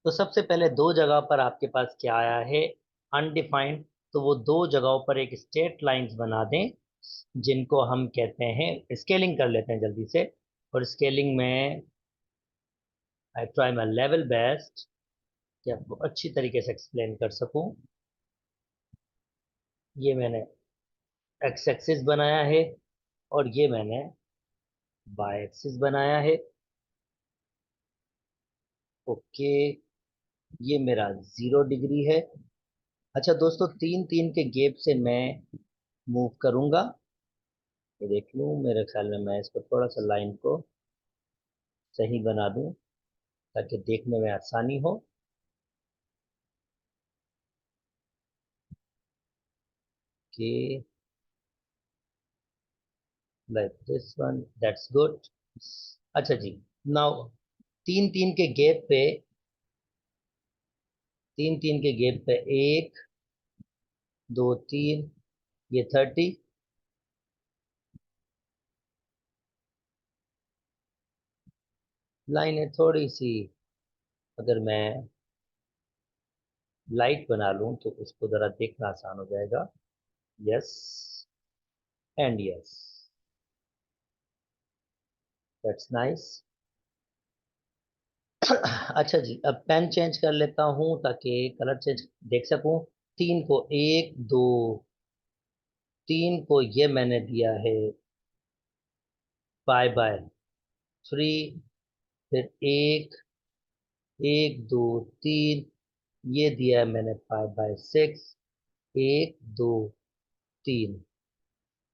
तो सबसे पहले दो जगह पर आपके पास क्या आया है अनडिफाइंड, तो वो दो जगहों पर एक स्ट्रेट लाइंस बना दें जिनको हम कहते हैं, स्केलिंग कर लेते हैं जल्दी से, और स्केलिंग में I try my level best कि आपको अच्छी तरीके से एक्सप्लेन कर सकूं। ये मैंने एक्स एक्सिस बनाया है और ये मैंने वाई एक्सिस बनाया है। ओके, ये मेरा 0 डिग्री है। अच्छा दोस्तों, 3-3 के गैप से मैं मूव करूंगा, ये देख लूं, मेरे ख्याल में मैं इसको थोड़ा सा लाइन को सही बना दूं ताकि देखने में आसानी हो। कि like this one, that's good. अच्छा जी, नाउ 3-3 के गैप पे, 3-3 के गैप पे 1 2 3 ये 30, लाइन है थोड़ी सी, अगर मैं लाइट बना लूं तो उसको जरा देखना आसान हो जाएगा। Yes and yes, that's nice. अच्छा जी, अब पेन चेंज कर लेता हूं ताकि कलर चेंज देख सकूं। 3 को 1 2 3 को ये मैंने दिया है पाई बाय 3। फिर एक, एक दो तीन, ये दिया है मैंने पाई बाय 6। एक दो तीन,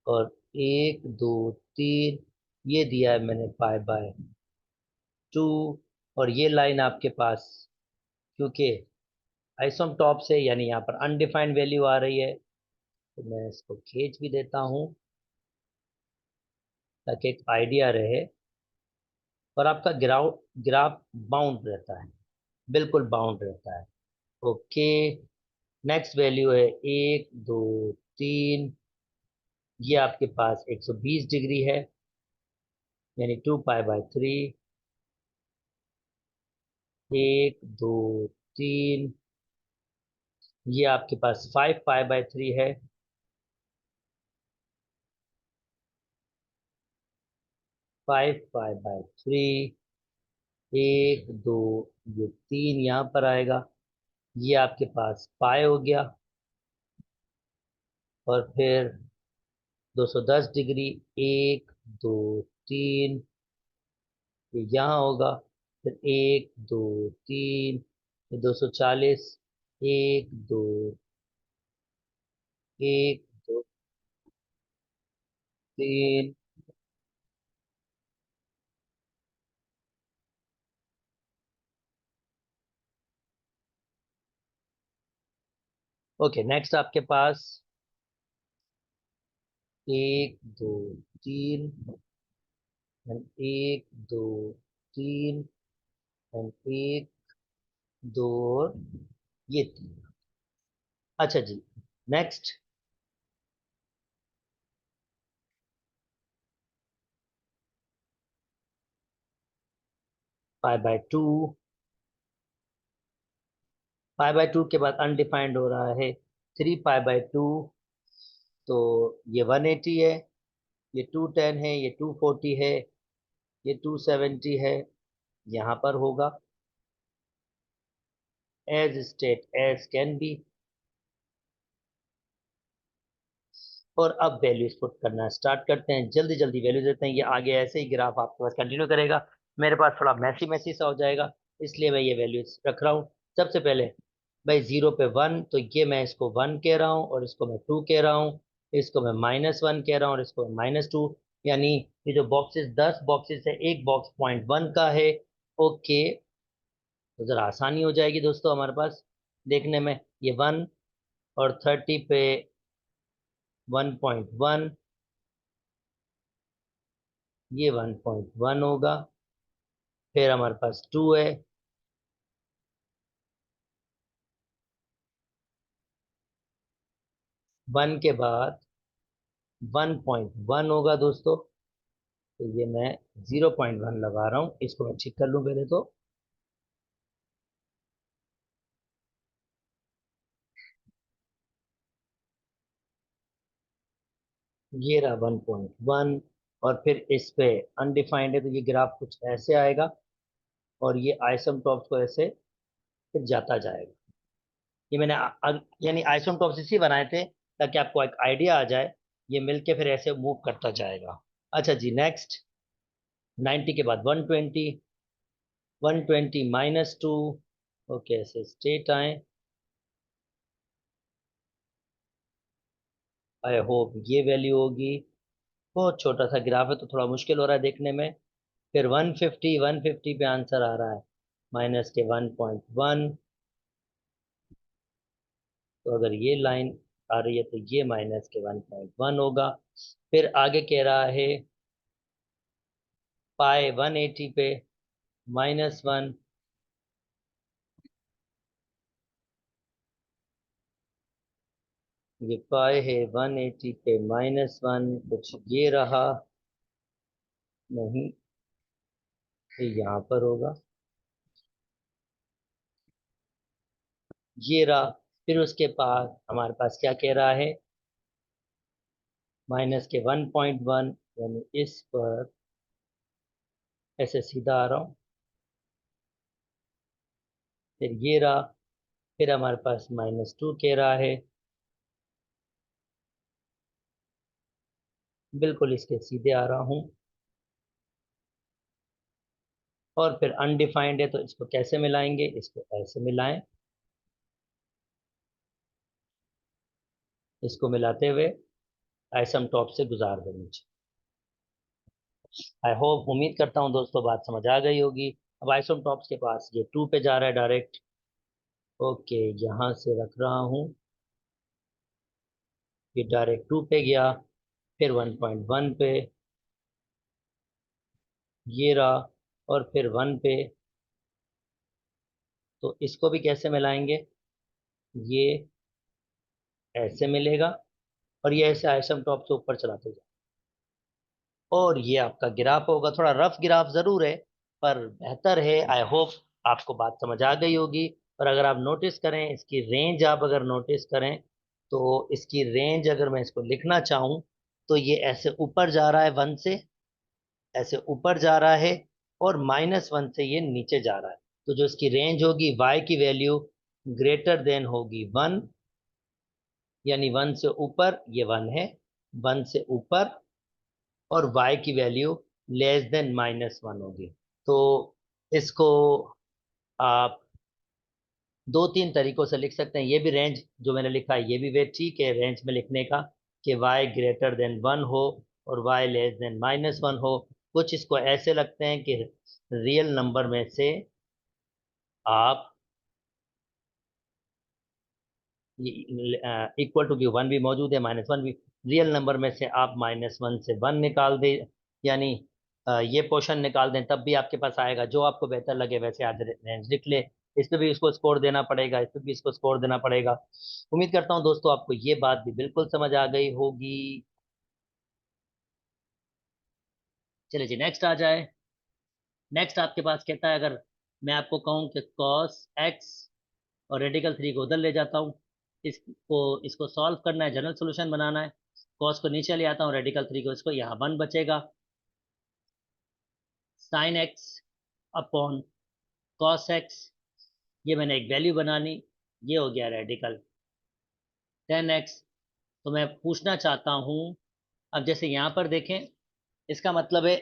और एक दो तीन, ये दिया है मैंने पाई बाय 2। और ये लाइन आपके पास, क्योंकि आइसोमटॉप से यानी यहाँ पर अनडिफाइंड वैल्यू आ रही है, तो मैं इसको खींच भी देता हूँ ताकि एक आइडिया रहे। और आपका ग्राफ बाउंड रहता है, बिल्कुल बाउंड रहता है। ओके, नेक्स्ट वैल्यू है 1 2 3। ये आपके पास 120 डिग्री है, यानी 2 पाई बाय 3। 1 2 3, ये आपके पास 5 पाई बाय 3 है। 5 पाई बाय 3, एक दो, ये 3 यहाँ पर आएगा, ये आपके पास पाई हो गया। और फिर 210 डिग्री, 1 2 3, ये यहाँ होगा। फिर 1 2 3, ये 240, 1 2 1 2 3। ओके, नेक्स्ट आपके पास 1 2 3, एंड 1 2 3, एंड एक दो, और ये 3। अच्छा जी, next pi by 2। Pi by 2 के बाद अनडिफाइंड हो रहा है 3 पाई बाय 2। तो ये 180 है, ये 210 है, ये 240 है, ये 270 है, यहाँ पर होगा as state as can be. और अब वैल्यूज पुट करना स्टार्ट करते हैं, जल्दी जल्दी वैल्यू देते हैं। ये आगे ऐसे ही ग्राफ आपके पास कंटिन्यू करेगा, मेरे पास थोड़ा मैसी मैसी सा हो जाएगा, इसलिए मैं ये वैल्यूज रख रहा हूँ। सबसे पहले भाई 0 पे 1, तो ये मैं इसको 1 कह रहा हूँ, और इसको मैं 2 कह रहा हूँ। इसको मैं -1 कह रहा हूँ, और इसको मैं -2। यानी ये जो बॉक्सेस 10 बॉक्सेस है, एक बॉक्स पॉइंट 1 का है। ओके, तो जरा आसानी हो जाएगी दोस्तों हमारे पास देखने में। ये 1, और 30 पे 1.1, ये 1.1 होगा। फिर हमारे पास 2 है, 1 के बाद 1.1 होगा दोस्तों। तो ये मैं 0.1 लगा रहा हूँ, इसको मैं ठीक कर लूँ पहले तो। ये रहा 1.1, और फिर इस पे अनडिफाइंड है, तो ये ग्राफ कुछ ऐसे आएगा, और ये आइसोमटॉप्स को ऐसे फिर जाता जाएगा। ये मैंने यानी आइसोमटॉप्स इसी बनाए थे ताकि आपको एक आइडिया आ जाए, ये मिलके फिर ऐसे मूव करता जाएगा। अच्छा जी, नेक्स्ट 90 के बाद 120, 120 - 2। ओके, ऐसे स्ट्रेट आए। आई होप ये वैल्यू होगी। बहुत छोटा सा ग्राफ है तो थोड़ा मुश्किल हो रहा है देखने में। फिर 150, 150 पे आंसर आ रहा है माइनस के 1.1। तो अगर ये लाइन आ रही है तो ये माइनस के 1.1 होगा। फिर आगे कह रहा है पाई 180 पे -1। ये पाई है 180 पे -1, कुछ ये रहा नहीं, ये यहाँ पर होगा, ये रहा। फिर उसके बाद हमारे पास क्या कह रहा है, माइनस के 1.1, यानी इस पर ऐसे सीधा आ रहा हूँ। फिर ये रहा। फिर हमारे पास -2 कह रहा है, बिल्कुल इसके सीधे आ रहा हूं। और फिर अनडिफाइंड है तो इसको कैसे मिलाएंगे, इसको ऐसे मिलाएं, इसको मिलाते हुए आइसमटॉप से गुजार दें नीचे। आई होप, उम्मीद करता हूँ दोस्तों बात समझ आ गई होगी। अब आइसोमटॉप्स के पास ये 2 पे जा रहा है डायरेक्ट। ओके, यहाँ से रख रहा हूँ, ये डायरेक्ट 2 पे गया, फिर 1.1 पे, ये रहा, और फिर 1 पे। तो इसको भी कैसे मिलाएंगे, ये ऐसे मिलेगा, और ये ऐसे आइसोमटॉप से ऊपर चलाते जाए। और ये आपका ग्राफ होगा, थोड़ा रफ ग्राफ जरूर है पर बेहतर है। आई होप आपको बात समझ आ गई होगी। और अगर आप नोटिस करें इसकी रेंज, आप अगर नोटिस करें तो इसकी रेंज अगर मैं इसको लिखना चाहूँ तो ये ऐसे ऊपर जा रहा है 1 से, ऐसे ऊपर जा रहा है, और -1 से ये नीचे जा रहा है। तो जो इसकी रेंज होगी, y की वैल्यू ग्रेटर देन होगी 1, यानी 1 से ऊपर, ये 1 है, 1 से ऊपर, और y की वैल्यू लेस देन -1 होगी। तो इसको आप 2-3 तरीकों से लिख सकते हैं। ये भी रेंज जो मैंने लिखा है, ये भी वे ठीक है रेंज में लिखने का, कि y ग्रेटर देन 1 हो और y लेस देन -1 हो। कुछ इसको ऐसे लगते हैं कि रियल नंबर में से आप इक्वल टू भी 1 भी मौजूद है, -1 भी, रियल नंबर में से आप -1 से 1 निकाल दे, यानी ये पोर्शन निकाल दें, तब भी आपके पास आएगा। जो आपको बेहतर लगे वैसे आज रेंज लिख ले। इस पे भी इसको स्कोर देना पड़ेगा, इस पे भी इसको स्कोर देना पड़ेगा। उम्मीद करता हूँ दोस्तों आपको ये बात भी बिल्कुल समझ आ गई होगी। चलिए जी, नेक्स्ट आ जाए। नेक्स्ट आपके पास कहता है, अगर मैं आपको कहूँ कि cos x और रेडिकल 3 को उधर ले जाता हूँ, इसको सॉल्व करना है, जनरल सोल्यूशन बनाना है। cos को नीचे ले आता हूँ, रेडिकल 3 को, इसको यहाँ 1 बचेगा, sin x upon cos x, ये मैंने एक वैल्यू बना ली, ये हो गया रेडिकल 10x। तो मैं पूछना चाहता हूँ, अब जैसे यहाँ पर देखें, इसका मतलब है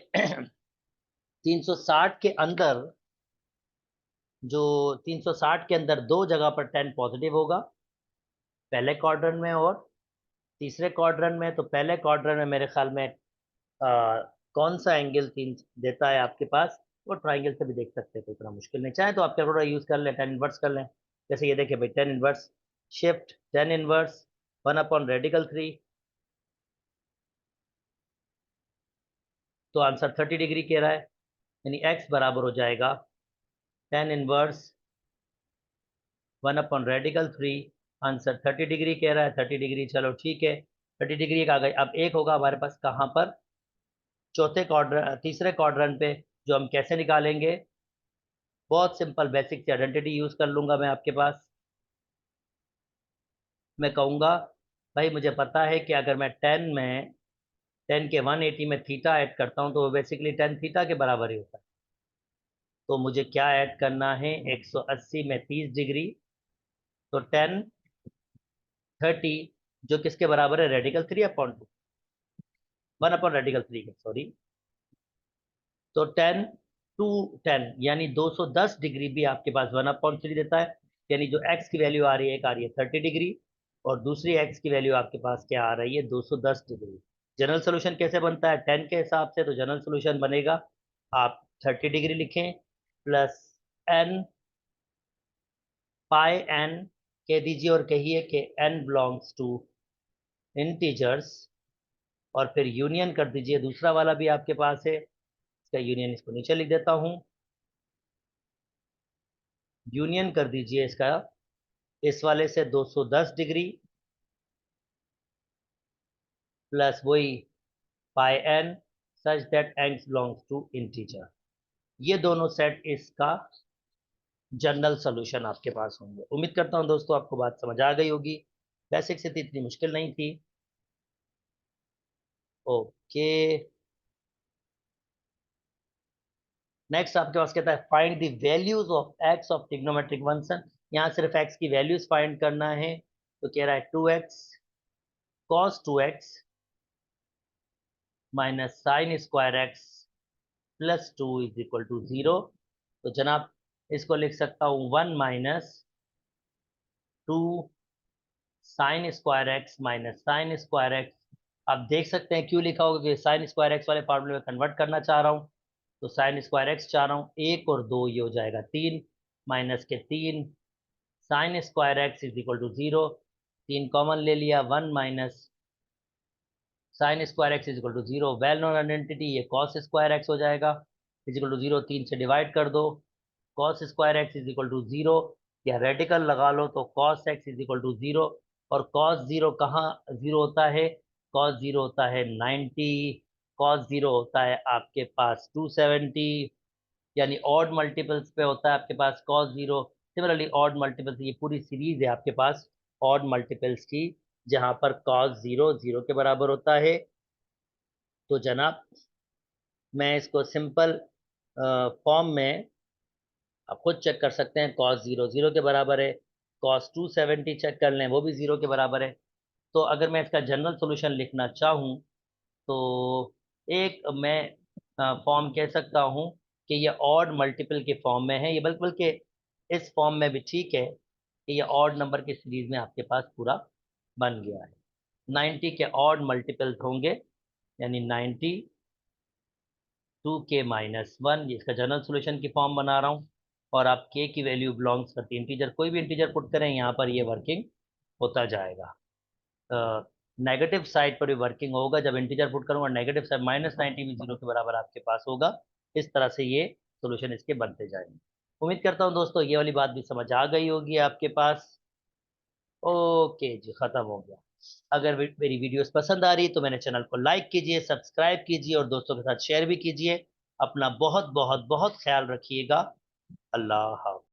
360 के अंदर, जो 360 के अंदर दो जगह पर 10 पॉजिटिव होगा, पहले क्वाड्रेंट में और तीसरे क्वाड्रेंट में। तो पहले क्वाड्रेंट में मेरे ख्याल में कौन सा एंगल 3 देता है आपके पास, वो ट्राइंगल से भी देख सकते हैं, कोई इतना मुश्किल नहीं। चाहे तो आप कैलकुलेटर यूज कर लें, टेन इनवर्स कर लें। जैसे ये देखिए भाई, tan inverse, shift tan inverse one by radical 3, तो आंसर 30 डिग्री कह रहा है, यानी एक्स बराबर हो जाएगा ten inverse one by radical 3। Answer 30 degree कह रहा है, 30 डिग्री, चलो ठीक है, 30 डिग्री एक आ गई। अब एक होगा हमारे पास कहाँ पर, चौथे क्वाड्रेंट, तीसरे क्वाड्रेंट पे, जो हम कैसे निकालेंगे, बहुत सिंपल बेसिक सी आइडेंटिटी यूज कर लूंगा मैं आपके पास। मैं कहूंगा भाई मुझे पता है कि अगर मैं 10 के 180 में थीटा ऐड करता हूं तो वो बेसिकली 10 थीटा के बराबर ही होता है। तो मुझे क्या ऐड करना है, 180 में 30 डिग्री, तो 10 30, जो किसके बराबर है, रेडिकल 3/2, 1/रेडिकल 3 के, सॉरी। तो 10 to 10 यानी 210 डिग्री भी आपके पास 1/3 देता है। यानी जो एक्स की वैल्यू आ रही है, एक आ रही है 30 डिग्री, और दूसरी एक्स की वैल्यू आपके पास क्या आ रही है, 210 डिग्री। जनरल सोल्यूशन कैसे बनता है 10 के हिसाब से, तो जनरल सोल्यूशन बनेगा, आप 30 डिग्री लिखें, प्लस एन, पाई एन कह दीजिए, और कहिए कि एन बिलोंग्स टू इंटीजर्स, और फिर यूनियन कर दीजिए, दूसरा वाला भी आपके पास है, इसका यूनियन इसको नीचे लिख देता हूं, यूनियन कर दीजिए इसका इस वाले से 210 डिग्री, प्लस वही pi n such that n belongs to integer. ये दोनों सेट इसका जनरल सॉल्यूशन आपके पास होंगे। उम्मीद करता हूं दोस्तों आपको बात समझ आ गई होगी, बेसिक से थी, इतनी मुश्किल नहीं थी। ओके, नेक्स्ट आपके पास कहता है find the values of x of trigonometric function. यहाँ सिर्फ एक्स की वैल्यूज फाइंड करना है। तो कह रहा है 2x cos 2x minus sine square x plus 2 is equal to 0। तो जनाब इसको लिख सकता हूँ 1 minus 2 sine square x minus sine square x. आप देख सकते हैं क्यों लिखा होगा कि साइन स्क्वायर एक्स वाले फार्मूले में कन्वर्ट करना चाह रहा हूँ। तो साइन स्क्वायर एक्स चाह रहा हूँ, एक और दो ये हो जाएगा 3, माइनस के 3 sine square x is equal to 0। 3 common ले लिया, 1 minus sine square x is equal to 0। Well known identity, ये कॉस स्क्वायर एक्स हो जाएगा इज इक्वल टू 0। 3 से डिवाइड कर दो, cos square x is equal to 0, या रेडिकल लगा लो तो cos x is equal to 0। और कॉस 0 कहाँ 0 होता है? कॉस 0 होता है 90, कॉस 0 होता है आपके पास 270, यानी ऑड मल्टीपल्स पे होता है आपके पास कॉस 0। सिमिलरली ऑड मल्टीपल्स, ये पूरी सीरीज है आपके पास ऑड मल्टीपल्स की, जहां पर कॉस 0 0 के बराबर होता है। तो जनाब मैं इसको सिंपल फॉर्म में आप खुद चेक कर सकते हैं, कॉस 0 0 के बराबर है, कॉस 270 चेक कर लें वो भी 0 के बराबर है। तो अगर मैं इसका जनरल सॉल्यूशन लिखना चाहूँ तो एक मैं फॉर्म कह सकता हूँ कि ये ऑड मल्टीपल के फॉर्म में है, ये बल्कि बल्कि इस फॉर्म में भी ठीक है कि ये ऑड नंबर की सीरीज में आपके पास पूरा बन गया है। 90 के ऑड मल्टीपल्स होंगे, यानी 90 2k-1, ये इसका जनरल सॉल्यूशन की फॉर्म बना रहा हूँ। और आप k की वैल्यू बिलोंग्स करती है इंटीजर, कोई भी इंटीजर पुट करें यहाँ पर ये वर्किंग होता जाएगा। नेगेटिव साइड पर भी वर्किंग होगा, जब इंटीजर पुट करूंगा नेगेटिव साइड -90 भी 0 के बराबर आपके पास होगा। इस तरह से ये सॉल्यूशन इसके बनते जाएंगे। उम्मीद करता हूँ दोस्तों ये वाली बात भी समझ आ गई होगी आपके पास। ओके जी, खत्म हो गया। अगर मेरी वीडियोस पसंद आ रही है तो मेरे चैनल को लाइक कीजिए, सब्सक्राइब कीजिए और दोस्तों के साथ शेयर भी कीजिए। अपना बहुत बहुत बहुत ख्याल रखिएगा। अल्लाह हाफ़िज़।